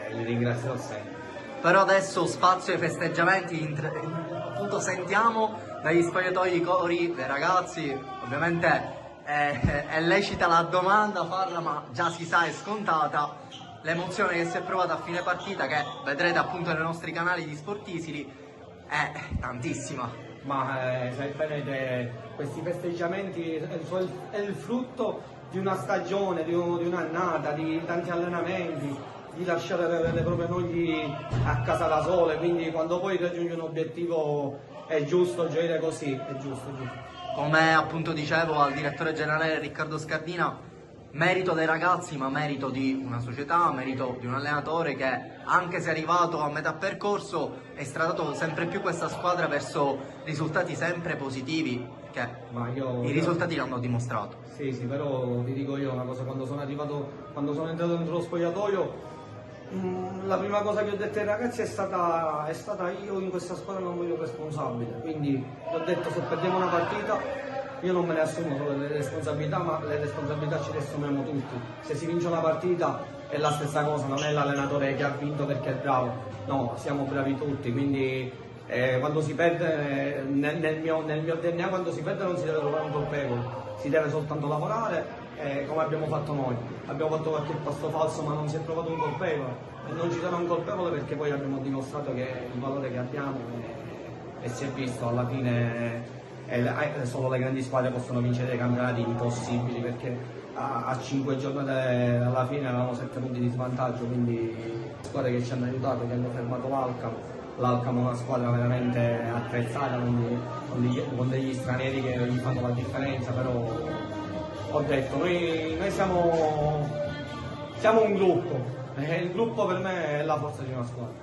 e li ringrazierò sempre. Però adesso spazio ai festeggiamenti, appunto sentiamo dagli spogliatoi i cori dei ragazzi. Ovviamente è lecita la domanda farla, ma già si sa, è scontata. L'emozione che si è provata a fine partita, che vedrete appunto nei nostri canali di Sportisili, è tantissima. Ma vedete, questi festeggiamenti è il frutto di una stagione, di un'annata, di tanti allenamenti, di lasciare le proprie mogli a casa da sole, quindi quando poi raggiungi un obiettivo è giusto gioire così, è giusto. Come appunto dicevo al direttore generale Riccardo Scardina, merito dei ragazzi, ma merito di una società, merito di un allenatore che, anche se è arrivato a metà percorso, è stradato sempre più questa squadra verso risultati sempre positivi, che i risultati l'hanno dimostrato. Sì, però ti dico io una cosa, quando sono entrato dentro lo spogliatoio, la prima cosa che ho detto ai ragazzi è stata io in questa squadra non voglio responsabile, quindi ho detto se perdiamo una partita io non me ne assumo solo le responsabilità, ma le responsabilità ci le assumiamo tutti. Se si vince una partita è la stessa cosa, non è l'allenatore che ha vinto perché è bravo, no, siamo bravi tutti, quindi quando si perde, nel mio DNA, quando si perde non si deve trovare un colpevole, si deve soltanto lavorare, come abbiamo fatto noi. Abbiamo fatto qualche passo falso, ma non si è trovato un colpevole, e non ci sarà un colpevole perché poi abbiamo dimostrato che il valore che abbiamo e si è visto alla fine. Solo le grandi squadre possono vincere dei campionati impossibili, perché a 5 giornate alla fine avevamo 7 punti di svantaggio, quindi squadre che ci hanno aiutato, che hanno fermato l'Alcamo è una squadra veramente attrezzata, con degli stranieri che gli fanno la differenza, però ho detto noi siamo un gruppo, e il gruppo per me è la forza di una squadra.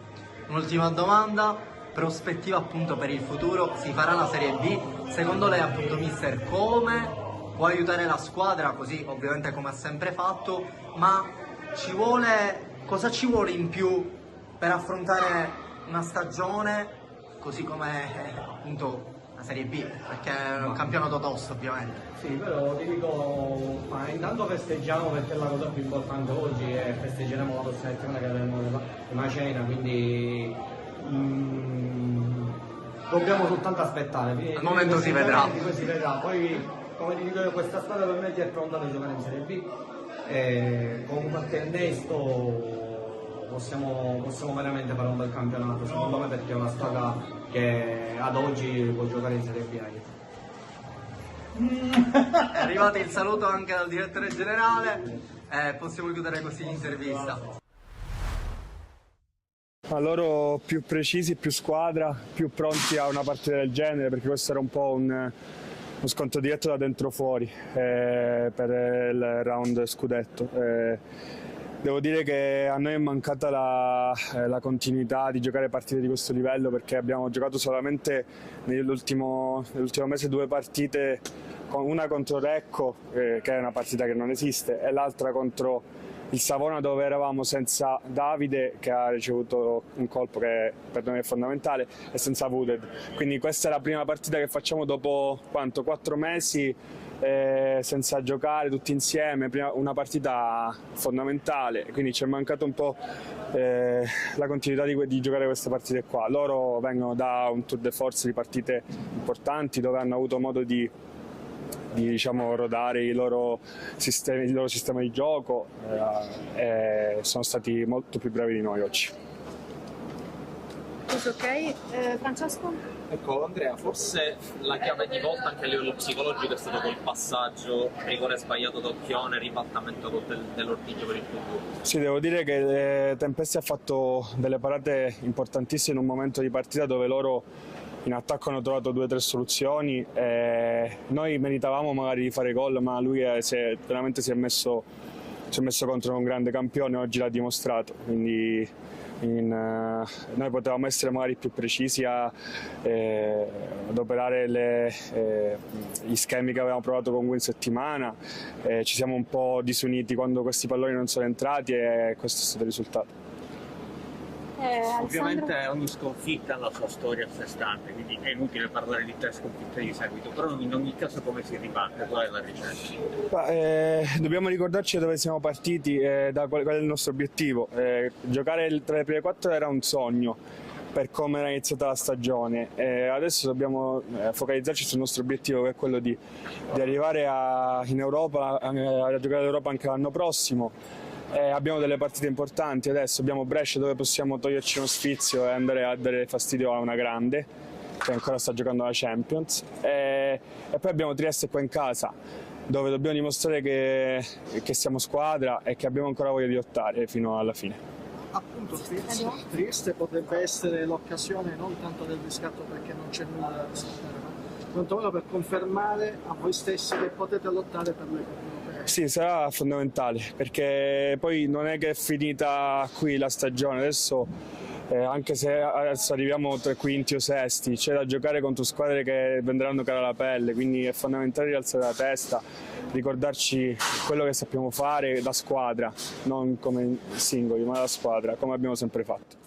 Un'ultima domanda. Prospettiva appunto per il futuro, si farà la Serie B, secondo lei appunto mister come può aiutare la squadra, così ovviamente come ha sempre fatto, ma cosa ci vuole in più per affrontare una stagione così come appunto la Serie B, perché è un campionato tosto ovviamente. Sì, però ti dico, ma intanto festeggiamo, perché è la cosa più importante oggi, e festeggeremo la prossima settimana che avremo una cena, quindi dobbiamo soltanto aspettare. Al momento si vedrà. Poi, come ti dico io, questa squadra per me è pronta per giocare in Serie B, e con qualche innesto possiamo veramente fare un bel campionato, secondo me, perché è una squadra che ad oggi può giocare in Serie B anche. È arrivato il saluto anche dal direttore generale, possiamo chiudere così l'intervista. A loro più precisi, più squadra, più pronti a una partita del genere, perché questo era un po' uno scontro diretto da dentro fuori per il round scudetto. Devo dire che a noi è mancata la continuità di giocare partite di questo livello, perché abbiamo giocato solamente nell'ultimo mese 2 partite, una contro Recco, che è una partita che non esiste, e l'altra contro il Savona, dove eravamo senza Davide, che ha ricevuto un colpo che per noi è fondamentale, e senza Wooded. Quindi questa è la prima partita che facciamo dopo 4 mesi senza giocare tutti insieme, una partita fondamentale, quindi ci è mancato un po' la continuità di giocare queste partite qua. Loro vengono da un tour de force di partite importanti, dove hanno avuto modo di diciamo, rodare il loro sistema di gioco, e sono stati molto più bravi di noi oggi. Marcus, ok. Francesco? Ecco Andrea, forse la chiave di volta anche a livello psicologico è stato quel passaggio, rigore sbagliato da Occhione, ribaltamento dell'Ortiglio per il punto. Sì, devo dire che Tempesti ha fatto delle parate importantissime in un momento di partita dove loro in attacco hanno trovato 2 o 3 soluzioni. Noi meritavamo magari di fare gol, ma lui veramente si è messo contro un grande campione, oggi l'ha dimostrato. Quindi noi potevamo essere magari più precisi ad operare gli schemi che avevamo provato con lui in settimana. Ci siamo un po' disuniti quando questi palloni non sono entrati e questo è stato il risultato. Ovviamente ogni sconfitta ha la sua storia a sé stante, quindi è inutile parlare di 3 sconfitte di seguito, però in ogni caso come si riparte, qual è la ricetta? Dobbiamo ricordarci da dove siamo partiti, qual è il nostro obiettivo. Giocare tra le prime 4 era un sogno per come era iniziata la stagione. Adesso dobbiamo focalizzarci sul nostro obiettivo, che è quello di arrivare in Europa, a giocare all'Europa anche l'anno prossimo. Abbiamo delle partite importanti adesso, abbiamo Brescia dove possiamo toglierci uno sfizio e andare a dare fastidio a una grande che ancora sta giocando la Champions, e poi abbiamo Trieste qua in casa dove dobbiamo dimostrare che siamo squadra e che abbiamo ancora voglia di lottare fino alla fine. Appunto Trieste potrebbe essere l'occasione non tanto del riscatto perché non c'è nulla da riscattare, ma quantomeno per confermare a voi stessi che potete lottare per le cose. Sì, sarà fondamentale perché poi non è che è finita qui la stagione, adesso anche se adesso arriviamo 3/5 o sesti, c'è da giocare contro squadre che venderanno cara la pelle, quindi è fondamentale rialzare la testa, ricordarci quello che sappiamo fare da squadra, non come singoli ma da squadra, come abbiamo sempre fatto.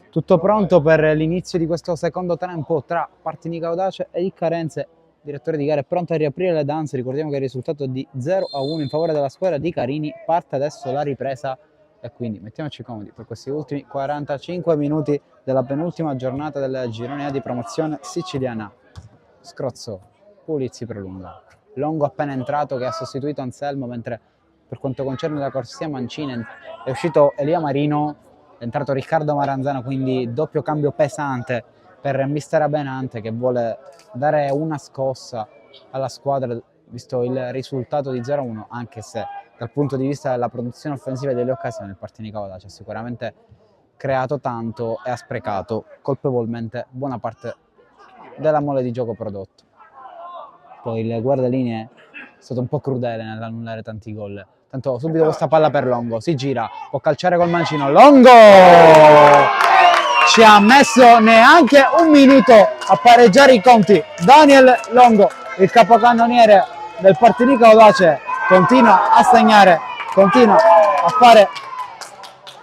Tutto pronto per l'inizio di questo secondo tempo tra Partinico Audace e il Carenze. Direttore di gara è pronto a riaprire le danze. Ricordiamo che il risultato di 0-1 in favore della squadra di Carini. Parte adesso la ripresa e quindi mettiamoci comodi per questi ultimi 45 minuti della penultima giornata del girone A di promozione siciliana. Scrozzo, Pulizzi prolunga. Longo appena entrato che ha sostituito Anselmo, mentre per quanto concerne la corsia mancina è uscito Elia Marino, è entrato Riccardo Maranzano, quindi doppio cambio pesante per mister Abenante che vuole dare una scossa alla squadra visto il risultato di 0-1, anche se dal punto di vista della produzione offensiva e delle occasioni il Partinico Audace ha sicuramente creato tanto e ha sprecato colpevolmente buona parte della mole di gioco prodotto. Poi il guardalinee è stato un po' crudele nell'annullare tanti gol. Tanto subito questa palla per Longo, si gira, può calciare col mancino, Longo! Ci ha messo neanche un minuto a pareggiare i conti. Daniel Longo, il capocannoniere del Partinico Audace, continua a segnare, continua a fare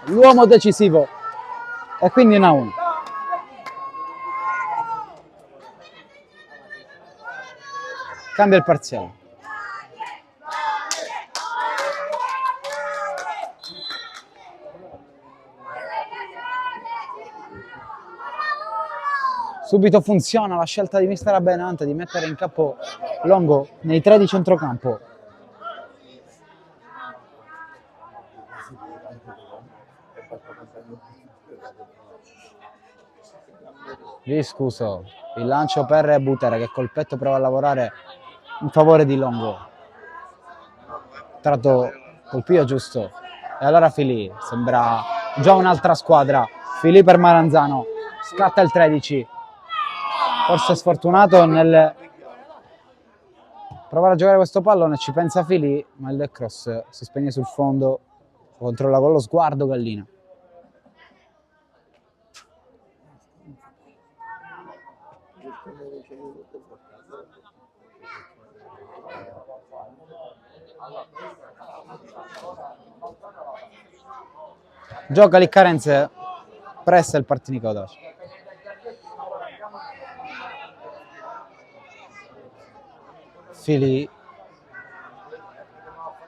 l'uomo decisivo. E quindi 1-1. Cambia il parziale. Subito funziona la scelta di mister Abenante di mettere in campo Longo nei 3 di centrocampo. Scuso, il lancio per Butera che col petto prova a lavorare in favore di Longo. Tratto col piede giusto. E allora Filì, sembra già un'altra squadra. Filì per Maranzano, scatta il 13. Forse sfortunato nel provare a giocare questo pallone, ci pensa Filì, ma il cross si spegne sul fondo, controlla con lo sguardo Gallina. Gioca lì Carenze, pressa il Partinico Audace. Filì,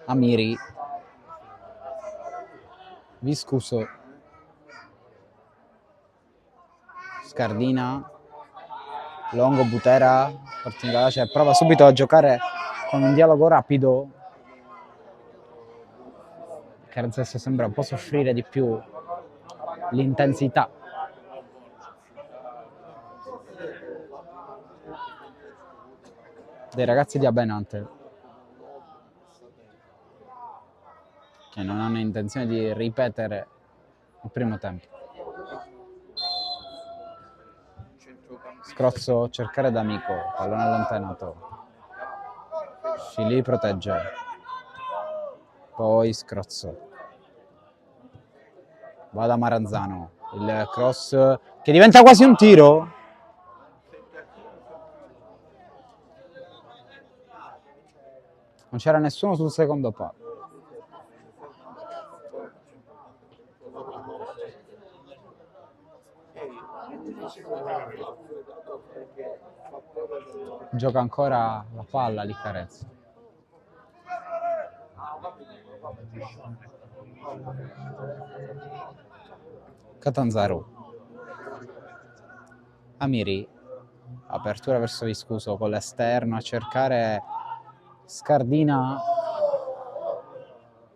Amiri, Viscuso, Scardina, Longo, Butera, Partinico Audace prova subito a giocare con un dialogo rapido. Carenze sembra un po' soffrire di più l'intensità. Dei ragazzi di Abenante che non hanno intenzione di ripetere il primo tempo. Scrozzo, cercare D'Amico, pallone allontanato. Filì protegge. Poi Scrozzo. Va da Maranzano. Il cross che diventa quasi un tiro. Non c'era nessuno sul secondo palo. Gioca ancora la palla lì Carenze. Catanzaro. Amiri. Apertura verso Viscuso con l'esterno a cercare Scardina.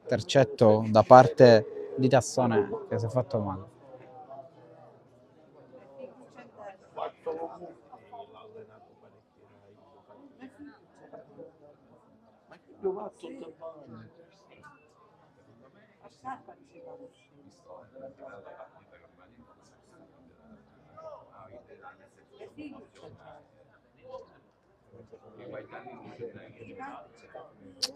Tercetto da parte di Tassone che si è fatto male.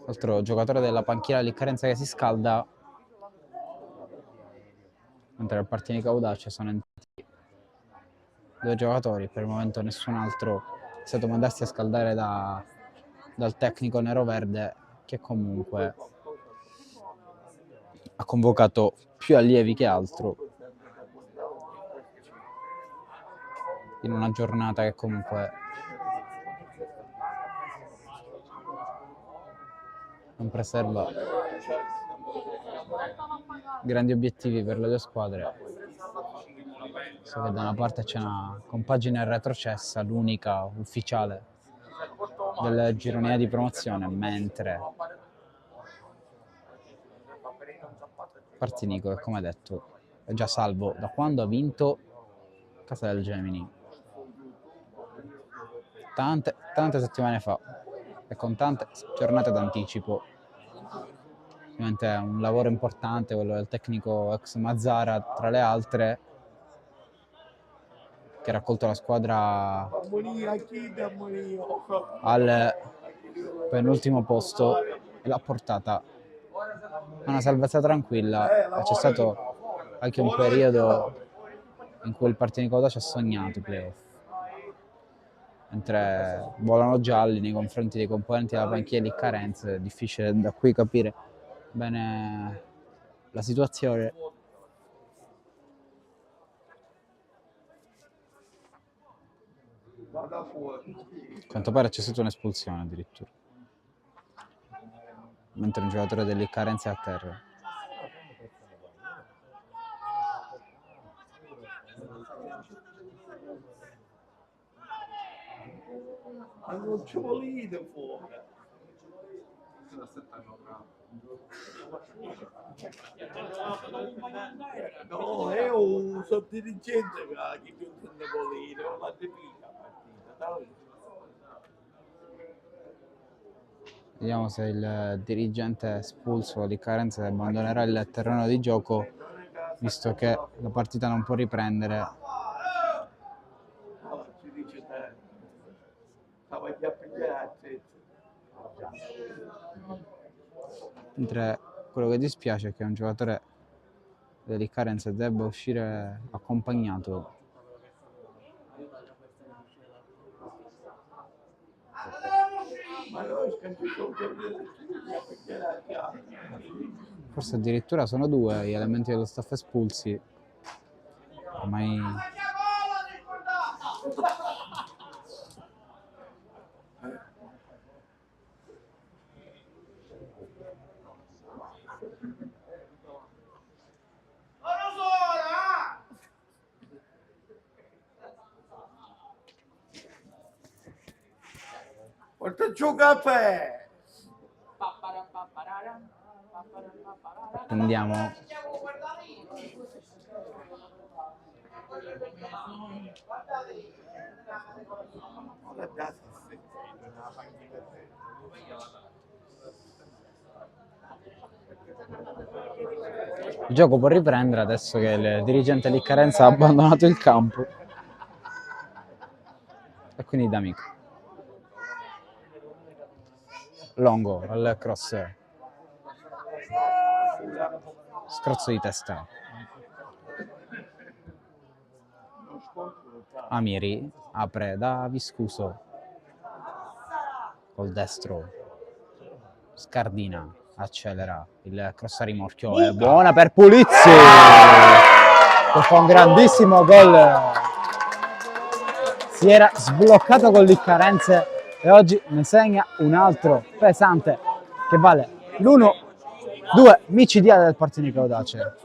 Altro giocatore della panchina di Carenza che si scalda, mentre al Partinico Audace sono entrati 2 giocatori, per il momento nessun altro è stato mandarsi a scaldare dal tecnico nero-verde, che comunque ha convocato più allievi che altro in una giornata che comunque non preserva grandi obiettivi per le due squadre. So che da una parte c'è una compagine retrocessa, l'unica ufficiale del girone di promozione, mentre Partinico, che come detto è già salvo da quando ha vinto Casa del Gemini tante settimane fa e con tante giornate d'anticipo. Ovviamente è un lavoro importante quello del tecnico ex Mazzara, tra le altre, che ha raccolto la squadra al penultimo posto e l'ha portata a una salvezza tranquilla. C'è stato anche un periodo in cui il Partinico Audace ha sognato i playoff, mentre volano gialli nei confronti dei componenti della panchina di Carenze. È difficile da qui capire bene la situazione. A quanto pare c'è stata un'espulsione addirittura, mentre un giocatore delle Carenze è a terra. Non ci volete fuori. No, è un sottodirigente che più non ne volete, non la definita partita. Vediamo se il dirigente espulso di Carenze abbandonerà il terreno di gioco, visto che la partita non può riprendere. Ci dice te. Stava a pigliare. Mentre quello che dispiace è che un giocatore di Carenze debba uscire accompagnato. Forse addirittura sono due gli elementi dello staff espulsi. Ormai Porta giù caffè! attendiamo il gioco può riprendere adesso che il dirigente di Carenza ha abbandonato il campo, e quindi D'Amico Longo al cross, scrozzo di testa. Amiri apre da Viscuso col destro, scardina, accelera, il cross a rimorchio è buona per Pulizzi, che fa un grandissimo gol. Si era sbloccato con il Carenze e oggi ne segna un altro pesante che vale l'1-2 micidiale del Partinico Audace.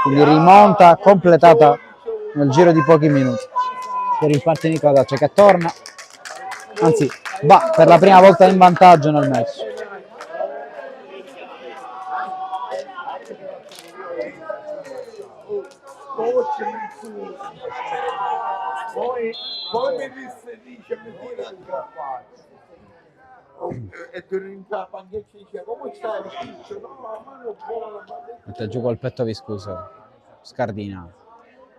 Quindi rimonta completata nel giro di pochi minuti per il Partinico Audace, che torna, anzi va per la prima volta in vantaggio nel match. Poi mi dice mi tira il e tu rincappa anche ci dice come stai? No, ma non buono. Mette giù col petto Viscuso, scardina.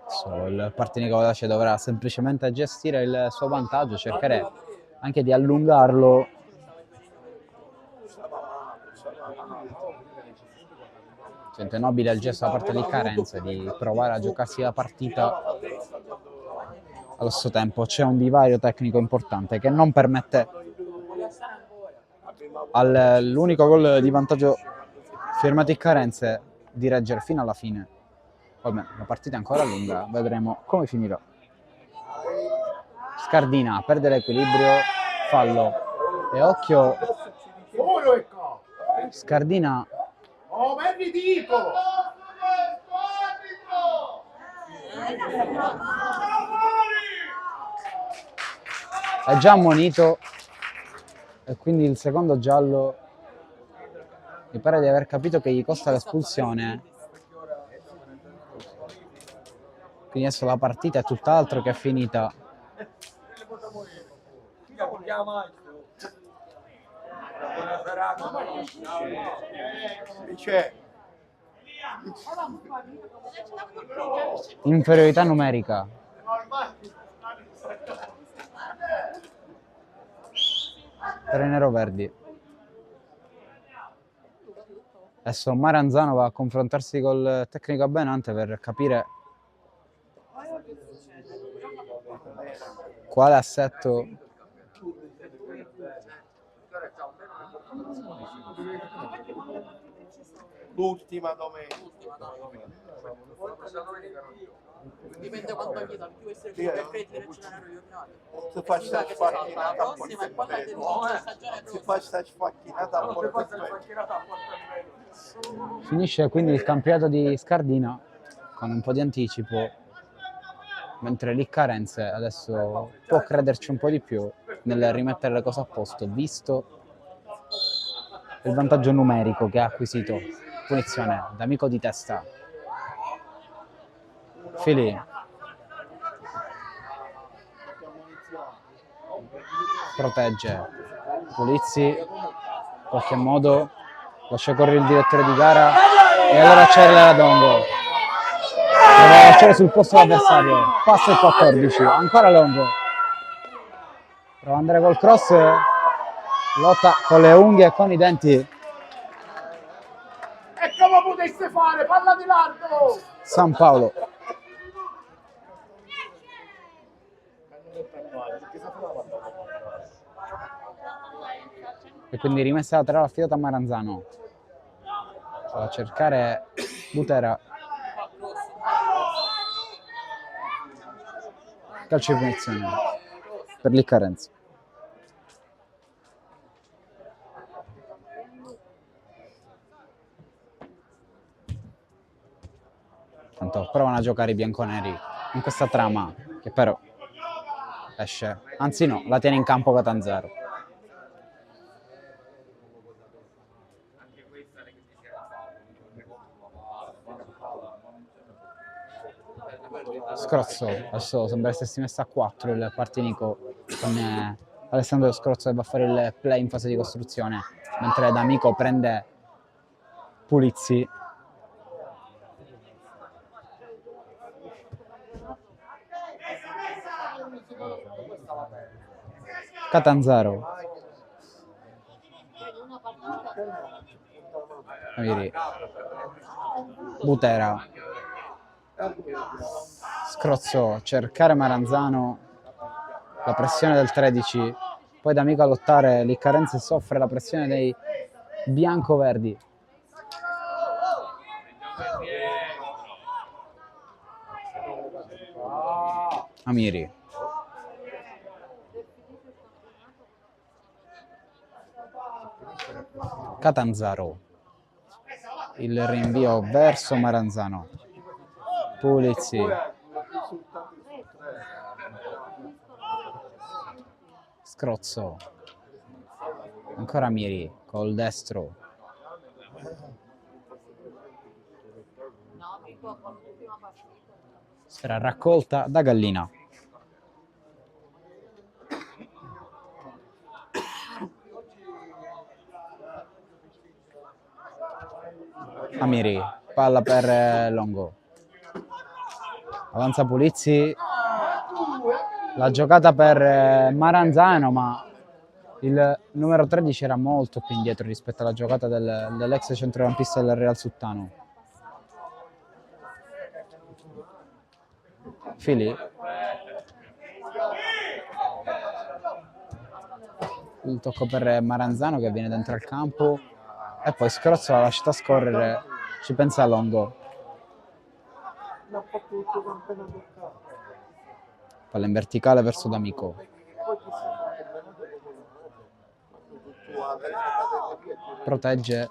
Adesso il Partinico Audace dovrà semplicemente gestire il suo vantaggio, cercare anche di allungarlo. Sente nobile il gesto da parte di Carenze di provare a giocarsi la partita. Allo stesso tempo c'è un divario tecnico importante che non permette all'unico gol di vantaggio firmato in Carenze di reggere fino alla fine. O almeno la partita è ancora lunga, vedremo come finirà. Scardina perde l'equilibrio, fallo. E occhio, Scardina Oh, ma è ridicolo! è già ammonito e quindi il secondo giallo mi pare di aver capito che gli costa l'espulsione. Quindi adesso la partita è tutt'altro che finita. Inferiorità numerica. Per i neroverdi. Adesso Maranzano va a confrontarsi col tecnico Abbenante per capire quale assetto L'ultima domenica. Dipende quanto gli dà, più essere più perfetti nel scenario giornale. Si fa sta sfacchinata a Prossima e poi la stagione Si fa sta sfacchinata a finisce quindi il campionato di Scardina con un po' di anticipo, mentre Liccarense adesso può crederci un po' di più nel rimettere le cose a posto, visto il vantaggio numerico che ha acquisito. Punizione d'amico di testa. Fili. Protegge. Pulizzi. In qualche modo lascia correre il direttore di gara e allora c'è Radongo. Deve lasciare sul posto l'avversario. Passa il 14. Ancora Longo. Prova ad andare col cross. Lotta con le unghie e con i denti. E come poteste fare? Palla di largo! San Paolo. E quindi rimessa laterale affidata a Maranzano. Va a cercare Butera. Calcio di punizione per Liccarense. Tanto provano a giocare i bianconeri in questa trama che però esce, anzi no, la tiene in campo Catanzaro. Scrozzo, adesso sembra essersi messa a 4 il Partinico con Alessandro Scrozzo che va a fare il play in fase di costruzione, mentre D'Amico prende Pulizzi. Catanzaro. Butera. Scrozzo, cercare Maranzano, la pressione del 13, poi D'Amico a lottare, Liccarense soffre la pressione dei biancoverdi. Amiri. Catanzaro. Il rinvio verso Maranzano. Pulizzi. Scrozzo. Ancora Miri col destro. Sfera raccolta da Gallina. Amiri, palla per Longo. Avanza Pulizzi. La giocata per Maranzano, ma il numero 13 era molto più indietro rispetto alla giocata dell'ex centrocampista del Real Suttano. Fili. Il tocco per Maranzano che viene dentro al campo e poi Scrozzo la lasciata scorrere, ci pensa Longo. Palla in verticale verso D'Amico. Protegge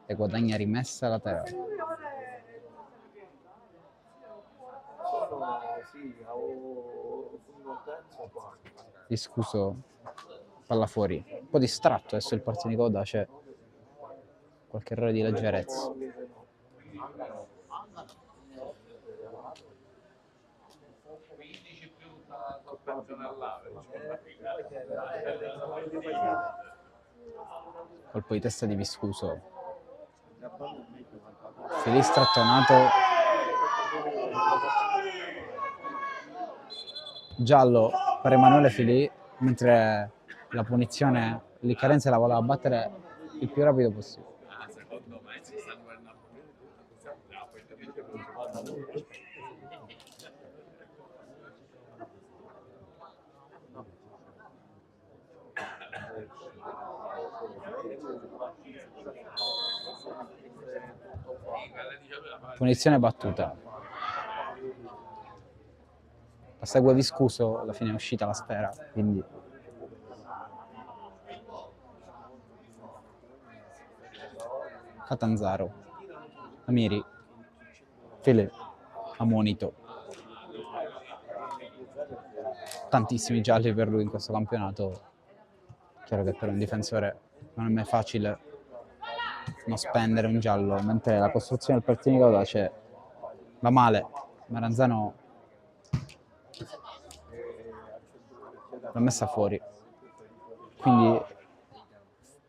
e guadagna rimessa laterale. Discuso, palla fuori, un po' distratto adesso il Partinicoda, c'è qualche errore di leggerezza. Colpo di testa di Viscuso. Filì strattonato. Giallo per Emanuele Filì, mentre la punizione, l'Iccarense la voleva battere il più rapido possibile. Punizione battuta. La segue Viscuso, alla fine è uscita la sfera, quindi Catanzaro, Amiri, Filè, ammonito. Tantissimi gialli per lui in questo campionato. Chiaro che per un difensore non è mai facile non spendere un giallo, mentre la costruzione del Partinicoda c'è, va male. Maranzano l'ha messa fuori, quindi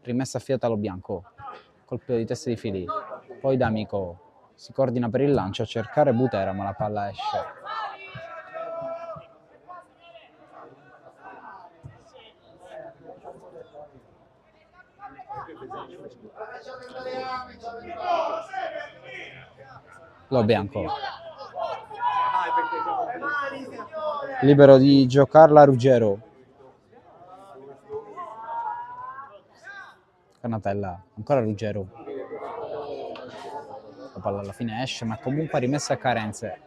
rimessa affidata allo bianco, colpo di testa di Filì, poi D'Amico si coordina per il lancio a cercare Butera, ma la palla esce. Lo bianco libero di giocarla Ruggero. Canatella, ancora Ruggero. La palla alla fine esce, ma comunque rimessa a Carenze.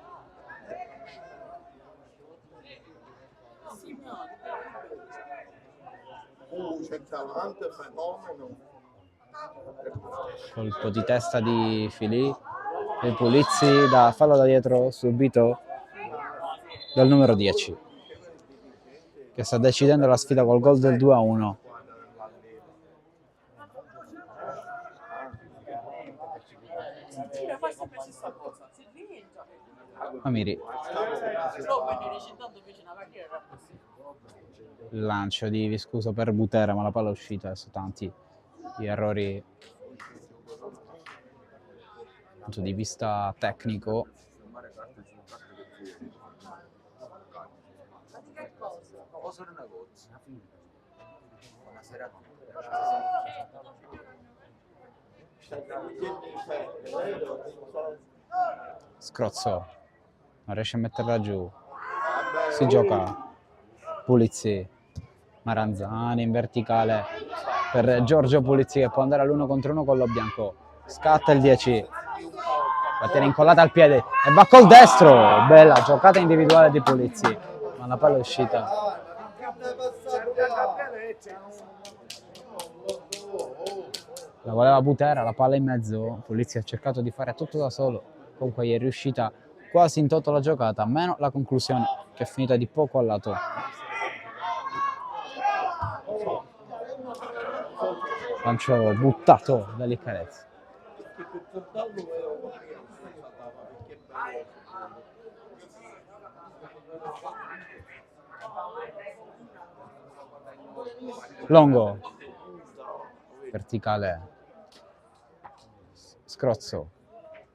Colpo di testa di Filì. E Pulizzi da fallo da dietro subito dal numero 10, che sta decidendo la sfida col gol del 2-1. Amiri. Il lancio di Viscuso per Butera, ma la palla è uscita. Adesso tanti gli errori dal punto di vista tecnico. Scrozzo, non riesce a metterla giù. Si gioca Pulizzi, Maranzani in verticale per Giorgio Pulizzi, che può andare all'1 contro 1 con lo bianco. Scatta il 10, la tiene incollata al piede e va col destro. Bella giocata individuale di Pulizzi, ma la palla è uscita. La voleva Butera, la palla in mezzo. Pulizzi ha cercato di fare tutto da solo, comunque gli è riuscita quasi in toto la giocata, meno la conclusione che è finita di poco al lato. Lancio buttato da Liccarezza. Longo, verticale, Scrozzo,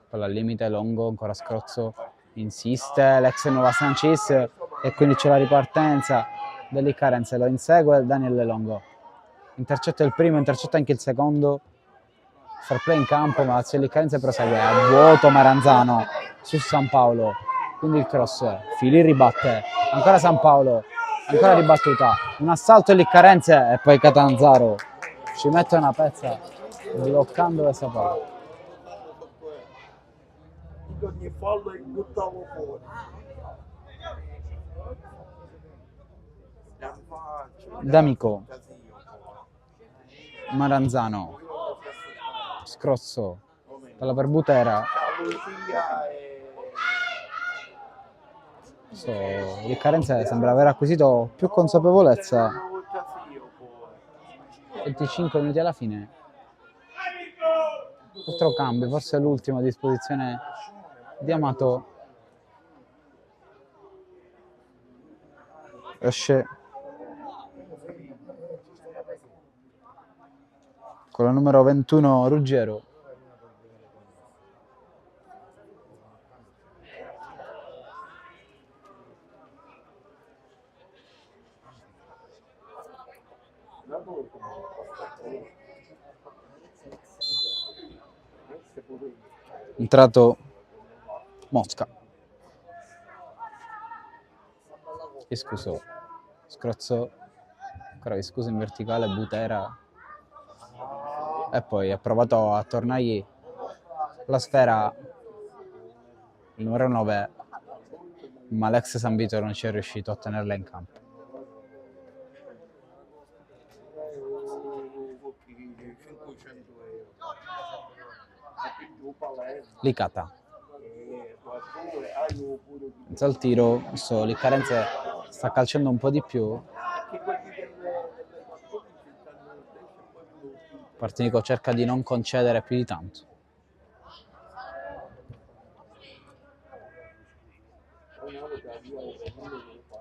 palla al limite, Longo, ancora Scrozzo, insiste, l'ex Nuova Sancis e quindi c'è la ripartenza dell'Iccarense, lo insegue Daniele Longo, intercetta il primo, intercetta anche il secondo, fair play in campo, ma se l'Iccarense prosegue a vuoto Maranzano su San Paolo, quindi il cross, Filì ribatte, ancora San Paolo, ancora ribattuta, un assalto l'Iccarense e poi Catanzaro ci mette una pezza bloccando questa palla. che ogni fallo li buttavo fuori. D'Amico, Maranzano, Scrozzo, palla per Butera. Di Carenze sembra aver acquisito più consapevolezza. 25 minuti alla fine. Altro cambio, forse l'ultimo a disposizione di Amato. Esce con la numero 21 Ruggero. Entrato Mosca. Scuso, Scrozzo, ancora scuso in verticale, Butera, e poi ha provato a tornargli la sfera il numero 9, ma l'ex San Vito non ci è riuscito a tenerla in campo. Licata. Senza il tiro, Liccarenze sta calciando un po' di più. Partinico cerca di non concedere più di tanto.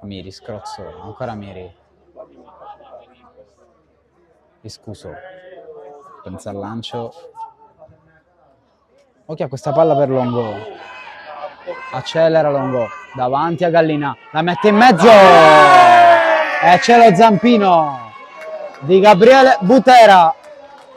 Miri, Scrozzo, ancora Miri. Scuso. Pensa al lancio. Occhio a questa palla per Longo. Accelera Longo. Davanti a Gallina. La mette in mezzo. E c'è lo zampino di Gabriele Butera.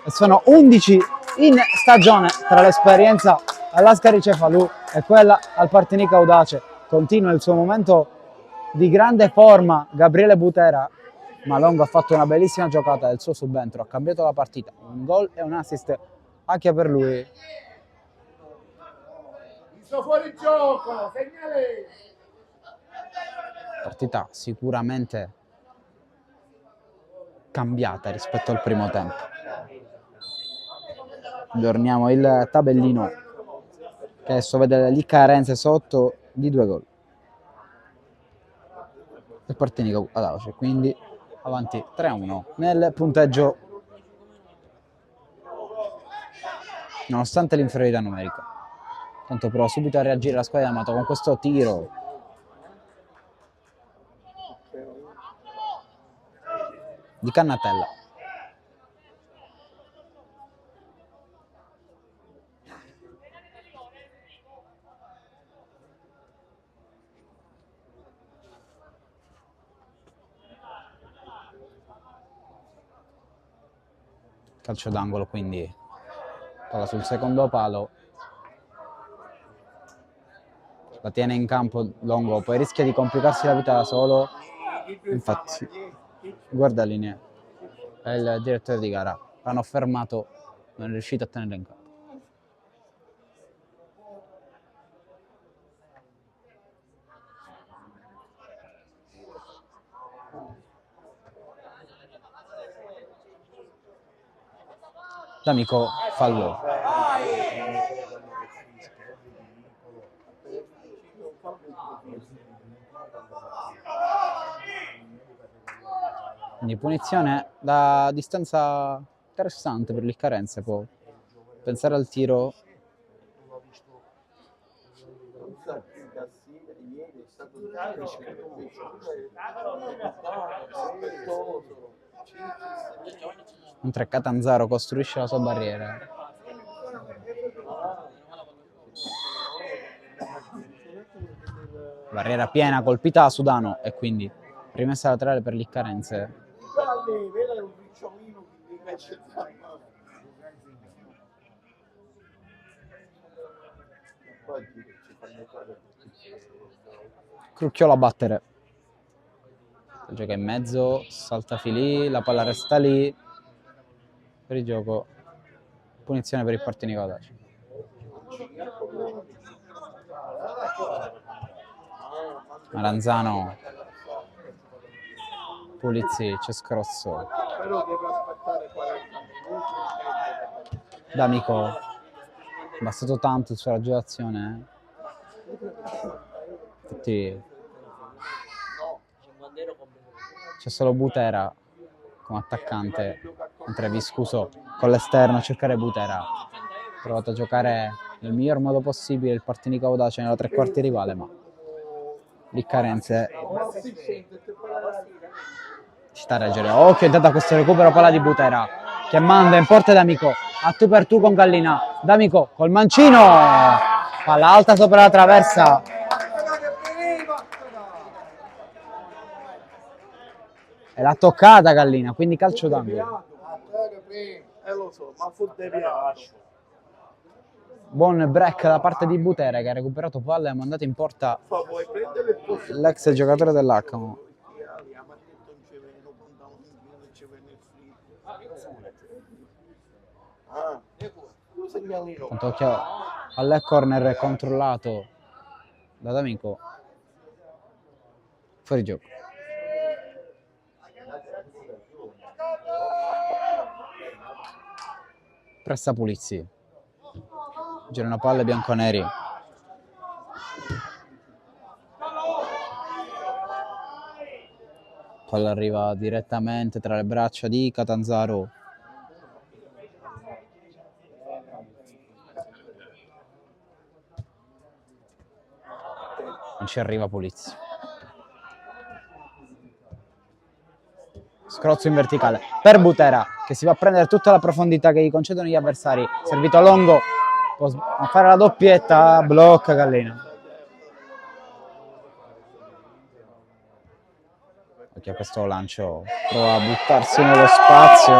E sono 11 in stagione tra l'esperienza all'Ascari Cefalù e quella al Partinico Audace. Continua il suo momento di grande forma Gabriele Butera, ma Longo ha fatto una bellissima giocata del suo subentro, ha cambiato la partita, un gol e un assist anche per lui. Fuori gioco, segnale! Partita sicuramente cambiata rispetto al primo tempo. Aggiorniamo il tabellino che adesso vede Liccarenze sotto di 2 gol. Il Partinico Audace quindi avanti 3-1 nel punteggio nonostante l'inferiorità numerica. Tanto prova subito a reagire la squadra di Amato con questo tiro. Di Cannatella. Calcio d'angolo, quindi palla sul secondo palo. La tiene in campo Longo, poi rischia di complicarsi la vita da solo. Infatti, guarda linea. È il direttore di gara. L'hanno fermato, non è riuscito a tenerla in campo. D'Amico fallo. Quindi punizione da distanza interessante per Liccarenze, può pensare al tiro. Mentre Catanzaro costruisce la sua barriera. Barriera piena, colpita da Sudano e quindi rimessa laterale per Liccarenze. Crucchiola a battere. Gioca in mezzo, salta Filì, la palla resta lì. Per il gioco, punizione per il Partinico Audace. Maranzano, Pulizzi, c'è Scrozzo, Però deve aspettare 40 minuti. D'Amico, è bastato tanto sulla giocazione. Infatti c'è solo Butera come attaccante, mentre Viscuso con l'esterno a cercare Butera. Ha provato a giocare nel miglior modo possibile il Partinico Audace nella tre quarti rivale, ma Liccarense ci sta a reggere. Occhio intanto a questo recupero palla di Butera che manda in porta D'Amico, a tu per tu con Gallina. D'Amico col mancino, palla alta sopra la traversa. E l'ha toccata Gallina, quindi calcio d'angolo. Lo so, ma fu deviato. Buon break da parte di Butera che ha recuperato palla e ha mandato in porta l'ex giocatore dell'Accamo. Tanto occhio al corner controllato da D'Amico. Fuori gioco. Pressa Pulizzi. Girano palle bianconeri. Palla arriva direttamente tra le braccia di Catanzaro. Non ci arriva Pulizzi. Scrozzo in verticale per Butera che si va a prendere tutta la profondità che gli concedono gli avversari. Servito a Longo, può fare la doppietta, blocca Gallina. Occhio a questo lancio, prova a buttarsi nello spazio.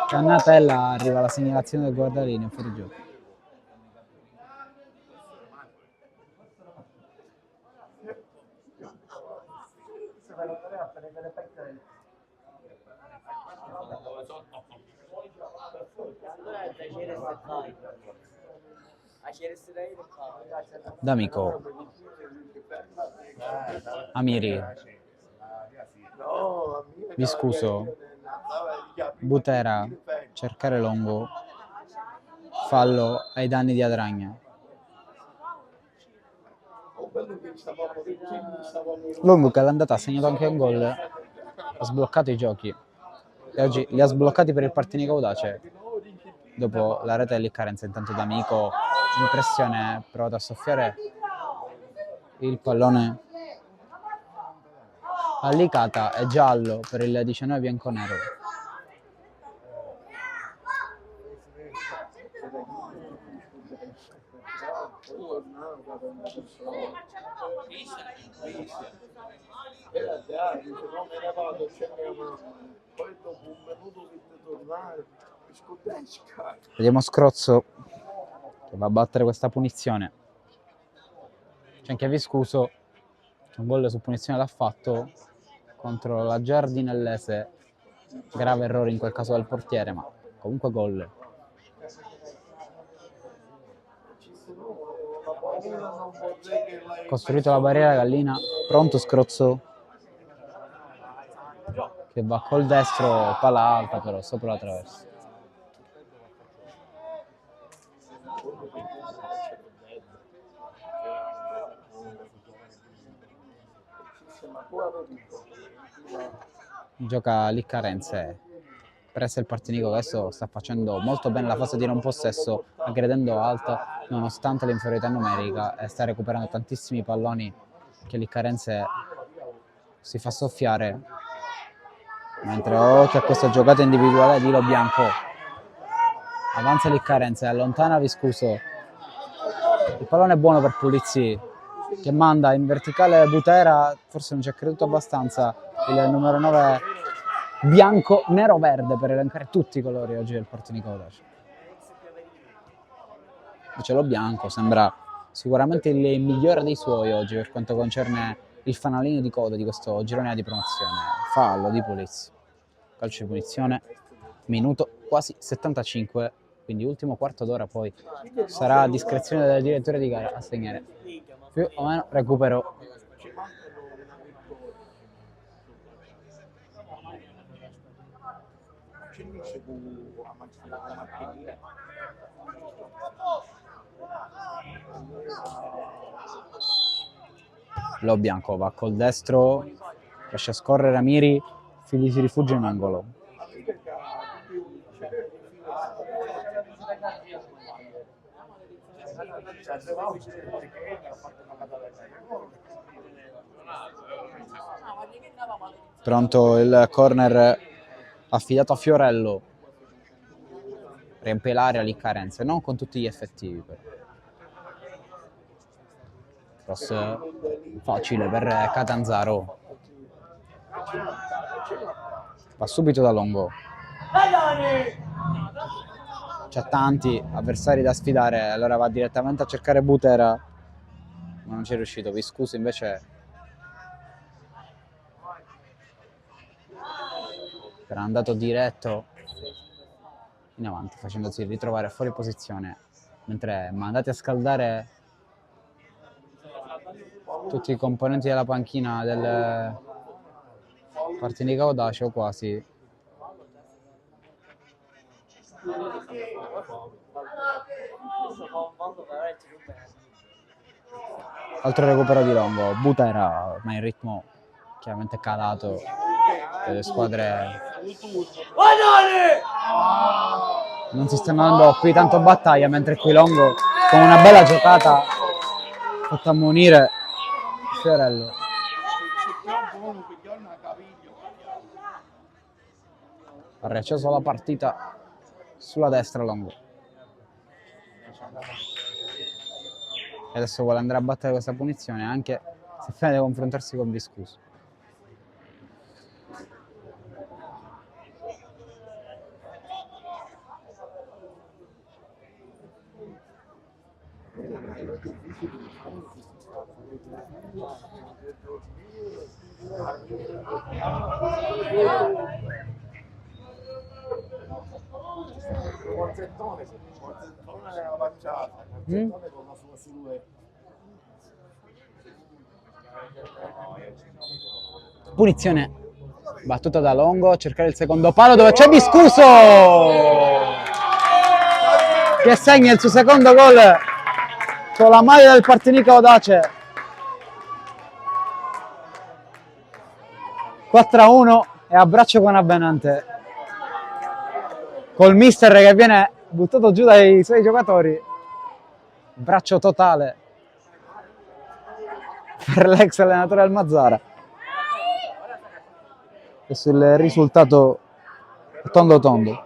Cannatella, arriva la segnalazione del guardalinea fuori gioco. D'Amico, Amiri, Viscuso, Butera, cercare Longo, fallo ai danni di Adragna. Longo che all'andata ha segnato anche un gol, ha sbloccato i giochi e oggi li ha sbloccati per il Partinico Audace dopo la rete dell'Iccarenza. Intanto D'Amico in pressione ha provato a soffiare il pallone a Licata, è giallo per il 19 bianconero. Vediamo Scrozzo che va a battere questa punizione. C'è anche Viscuso, un gol su punizione l'ha fatto contro la Giardinellese. Grave errore in quel caso del portiere, ma comunque gol. Costruito la barriera Gallina, pronto Scrozzo che va col destro, palla alta però sopra la traversa. Gioca Liccarense, pressa il Partinico che adesso sta facendo molto bene la fase di non possesso, aggredendo alto nonostante l'inferiorità numerica e sta recuperando tantissimi palloni che Liccarense si fa soffiare. Mentre occhio a questa giocata individuale di Lo Bianco, avanza Liccarense, allontana Viscuso, il pallone è buono per Pulizzi che manda in verticale Butera, forse non ci ha creduto abbastanza il numero 9 bianco, nero, verde per elencare tutti i colori oggi del Partinico Audace. Invece Lo Bianco sembra sicuramente il migliore dei suoi oggi per quanto concerne il fanalino di coda di questo girone di promozione. Fallo di Pulizzi, calcio di punizione, minuto quasi 75, quindi ultimo quarto d'ora, poi sarà a discrezione del direttore di gara a segnare più o meno recupero faccio a mangiare la macchinina. Lo bianco va col destro, lascia scorrere Amiri, Fili si rifugia in angolo. Pronto il corner affidato a Fiorello. Riempie l'area lì Carenze, non con tutti gli effettivi però. Cross facile per Catanzaro. Va subito da Longo. C'ha tanti avversari da sfidare, allora va direttamente a cercare Butera, ma non ci è riuscito. Viscuso invece era andato diretto in avanti, facendosi ritrovare fuori posizione, mentre mandati a scaldare tutti i componenti della panchina del Partinico Audace o quasi. Altro recupero di Longo, Butera ormai in ritmo chiaramente calato delle squadre non si stanno dando qui tanto battaglia, mentre qui Longo con una bella giocata ha fatto ammonire Fiorello. Ha riacceso la partita sulla destra Longo. E adesso vuole andare a battere questa punizione, anche se deve confrontarsi con Viscuso. Punizione battuta da Longo, cercare il secondo palo dove c'è Viscuso che segna il suo secondo gol con la maglia del Partinico Audace. 4-1 e abbraccio con Abbenante col mister che viene buttato giù dai suoi giocatori. Braccio totale per l'ex allenatore del Mazzara. Adesso il risultato tondo tondo.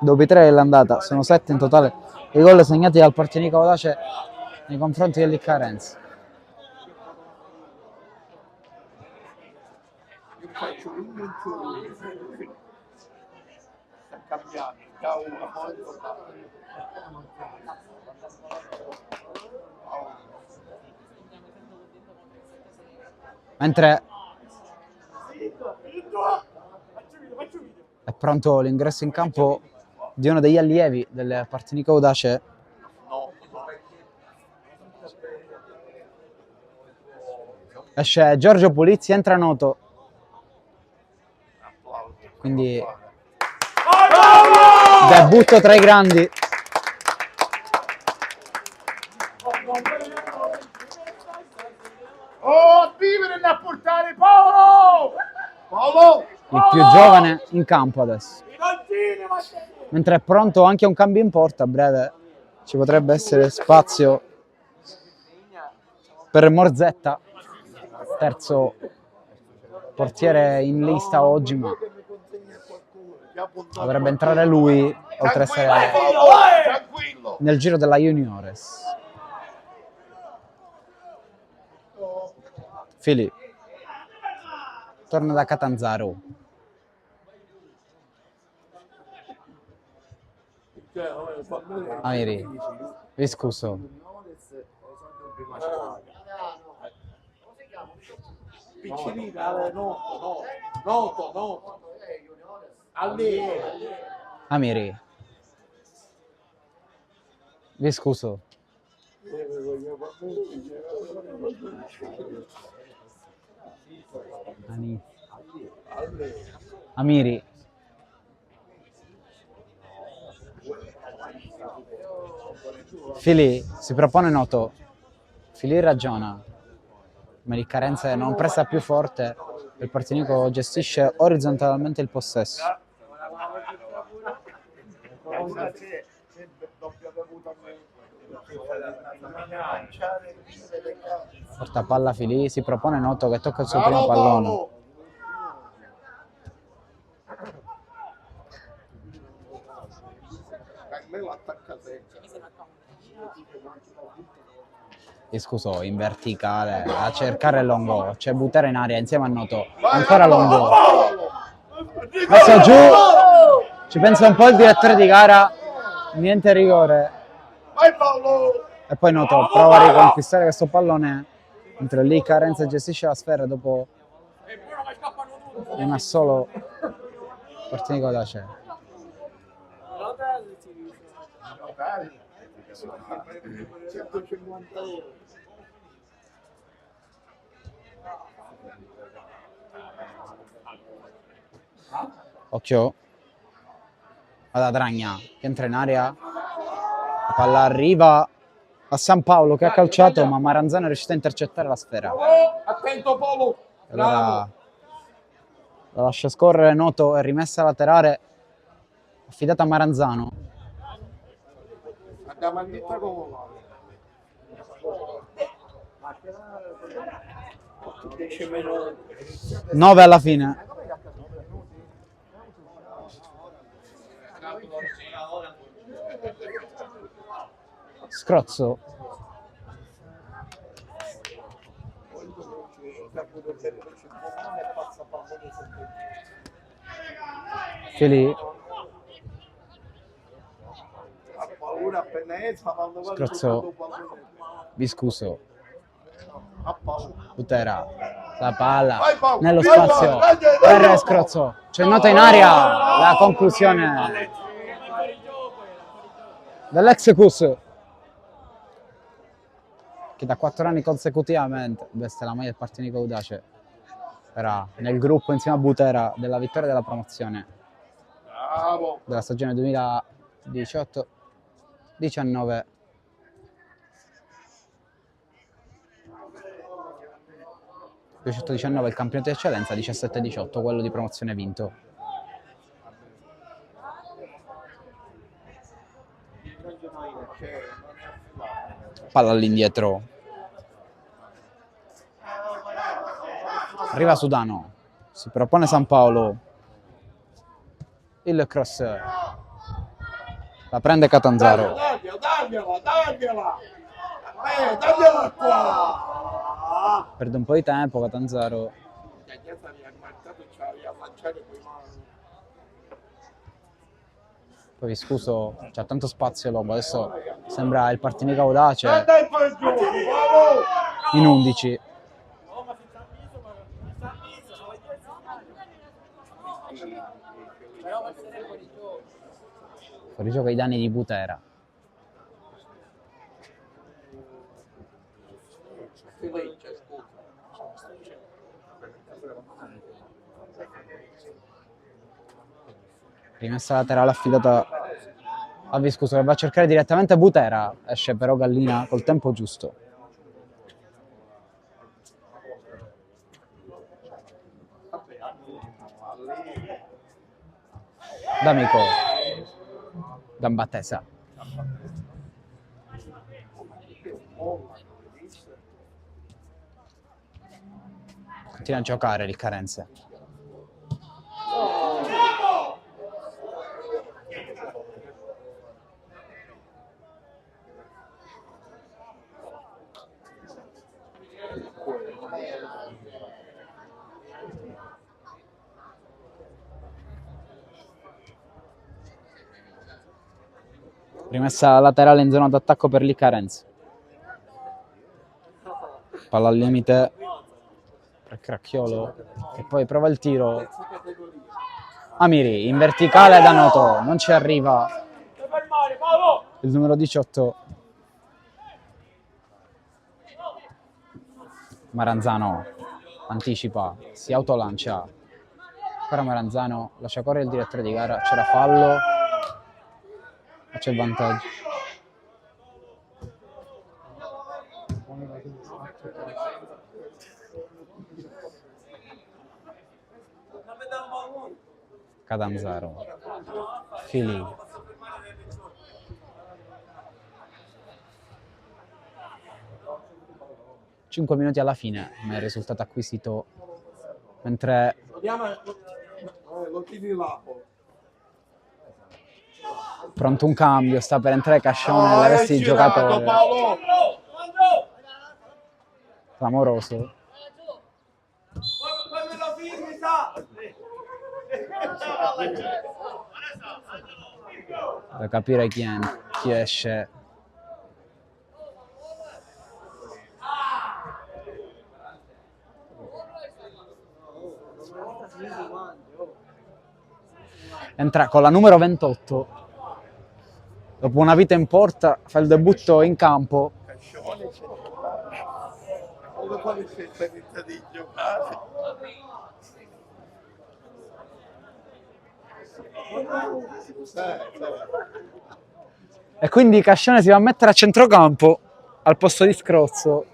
Dopo i 3 dell'andata sono 7 in totale i gol segnati dal Partinico Audace nei confronti del Liccarense. Faccio un sta cambiando da una mentre è pronto l'ingresso in campo di uno degli allievi del Partinico Audace, esce Giorgio Pulizzi, entra Noto, quindi debutto tra i grandi. a vivere e a portare Paolo! Paolo! Il più giovane in campo adesso. Mentre è pronto anche un cambio in porta, a breve ci potrebbe essere spazio per Morzetta, terzo portiere in lista oggi, ma dovrebbe entrare lui, oltre ad essere nel giro della Juniores. Fili torna da Catanzaro. Amiri, Viscuso. Piccinina, noto. Amiri, Viscuso. Ani. Amiri. Fili si propone Noto. Fili ragiona, ma il Carenze non presta più forte. Il Partinico gestisce orizzontalmente il possesso. Porta palla Fili, si propone Noto che tocca il suo primo pallone. Scuso, in verticale a cercare Longo, c'è buttare in aria insieme a Noto, ancora Longo, messo giù, ci pensa un po' il direttore di gara, niente rigore, e poi Noto prova a riconquistare questo pallone, mentre lì Carenze gestisce la sfera dopo un assolo Partinico Audace. Occhio ad Adragna che entra in area, la palla arriva a San Paolo che ha calciato, ma Maranzano è riuscito a intercettare la sfera. Attento Polo! Allora la lascia scorrere, Noto, è rimessa laterale affidata a Maranzano. Andiamo a niente come 9 alla fine. Scrozzo. Fili. Scrozzo. Viscuso. Butera. La palla nello spazio. Per Scrozzo. C'è nota in aria. La conclusione dell'ex Cus, che da 4 anni consecutivamente veste la maglia del Partinico Audace. Era nel gruppo insieme a Butera della vittoria della promozione della stagione 2018-19. Il 18-19 il campionato di eccellenza, 17-18 quello di promozione vinto. Palla all'indietro. Arriva Sudano. Si propone San Paolo. Il cross. La prende Catanzaro. Dagliela qua! Perde un po' di tempo Catanzaro. Poi Viscuso, c'ha tanto spazio Lobo, adesso sembra il Partinico Audace in 11. Fuori gioco ai danni di Butera. Rimessa laterale affidata a Viscuso che va a cercare direttamente Butera. Esce però Gallina col tempo giusto. D'Amico. Gamba tesa. Continua a giocare il Carenze. Rimessa laterale in zona d'attacco per lì Carenze. Palla al limite per Cracchiolo e poi prova il tiro. Amiri in verticale da Noto, non ci arriva il numero 18. Maranzano anticipa, si autolancia. ancora Maranzano, lascia correre il direttore di gara, c'era fallo, e c'è il vantaggio. Catanzaro, Fili. Cinque minuti alla fine, ma il risultato acquisito, mentre pronto un cambio, sta per entrare Cascione, l'avessi giocato clamoroso. Da capire chi esce. Entra con la numero 28. Dopo una vita in porta, fa il debutto in campo. E quindi Cascione si va a mettere a centrocampo al posto di Scrozzo.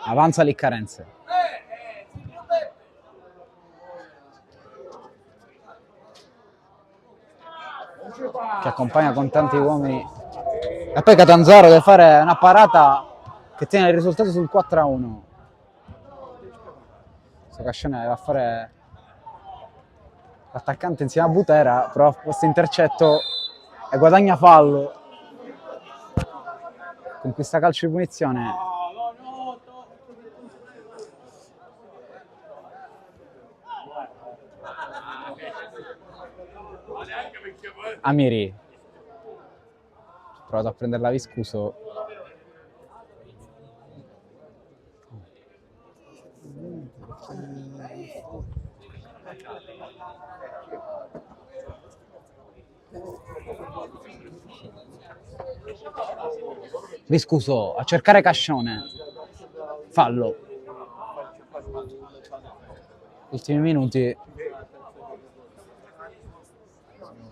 Avanza Liccarense. Che accompagna con tanti uomini. E poi Catanzaro deve fare una parata che tiene il risultato sul 4-1. Cascione va a fare l'attaccante insieme a Butera, prova questo intercetto e guadagna fallo. Conquista calcio di punizione. Amiri. Provato a prenderla Viscuso. Viscuso a cercare Cascione. Fallo. Ultimi minuti.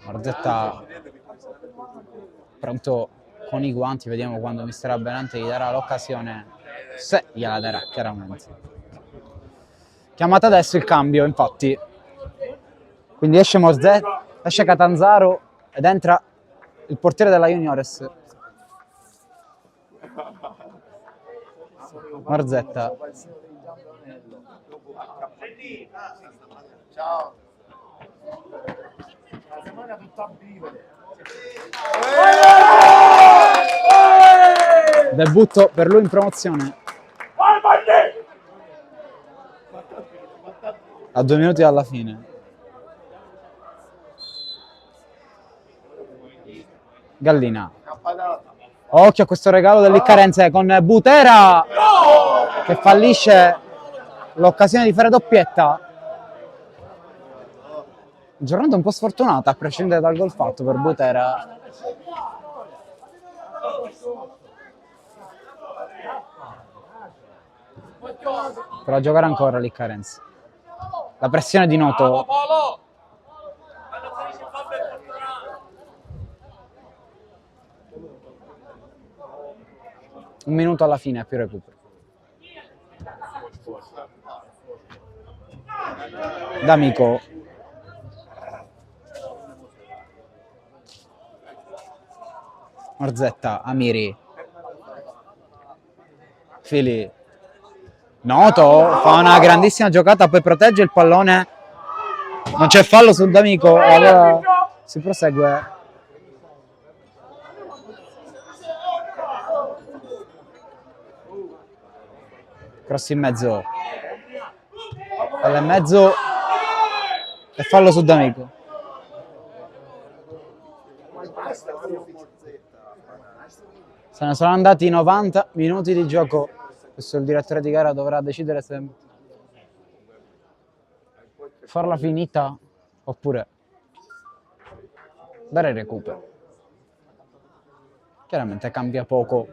Marzetta pronto con i guanti, vediamo quando mister Benante gli darà l'occasione, se gliela darà chiaramente. Chiamata adesso il cambio, infatti. Quindi esce Marzetta, esce Catanzaro ed entra il portiere della Juniores. Marzetta. Ciao. Debutto per lui in promozione. A 2 minuti dalla fine. Gallina. Occhio a questo regalo del Liccarense con Butera che fallisce l'occasione di fare doppietta. Giornata un po' sfortunata a prescindere dal gol fatto per Butera. Però a giocare ancora Liccarense. La pressione di Noto. Un minuto alla fine, più recupero. D'Amico. Marzetta, Amiri. Fili. Noto fa una grandissima giocata, poi protegge il pallone. Non c'è fallo sul D'Amico, allora si prosegue. Cross in mezzo. Palla in mezzo e fallo su D'Amico. Se ne sono andati 90 minuti di gioco. Adesso il direttore di gara dovrà decidere se farla finita oppure dare recupero. Chiaramente cambia poco.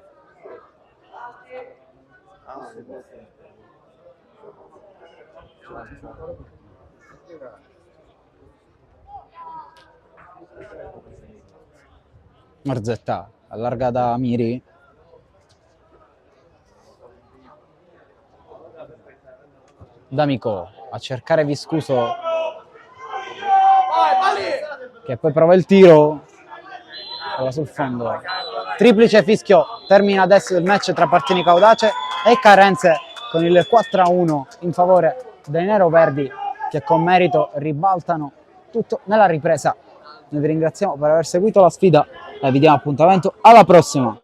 Marzetta allarga da Miri. D'Amico a cercare Viscuso, che poi prova il tiro, va sul fondo. Triplice fischio, termina adesso il match tra Partini Caudace e Carenze con il 4-1 in favore dei neroverdi, che con merito ribaltano tutto nella ripresa. Noi vi ringraziamo per aver seguito la sfida e vi diamo appuntamento alla prossima.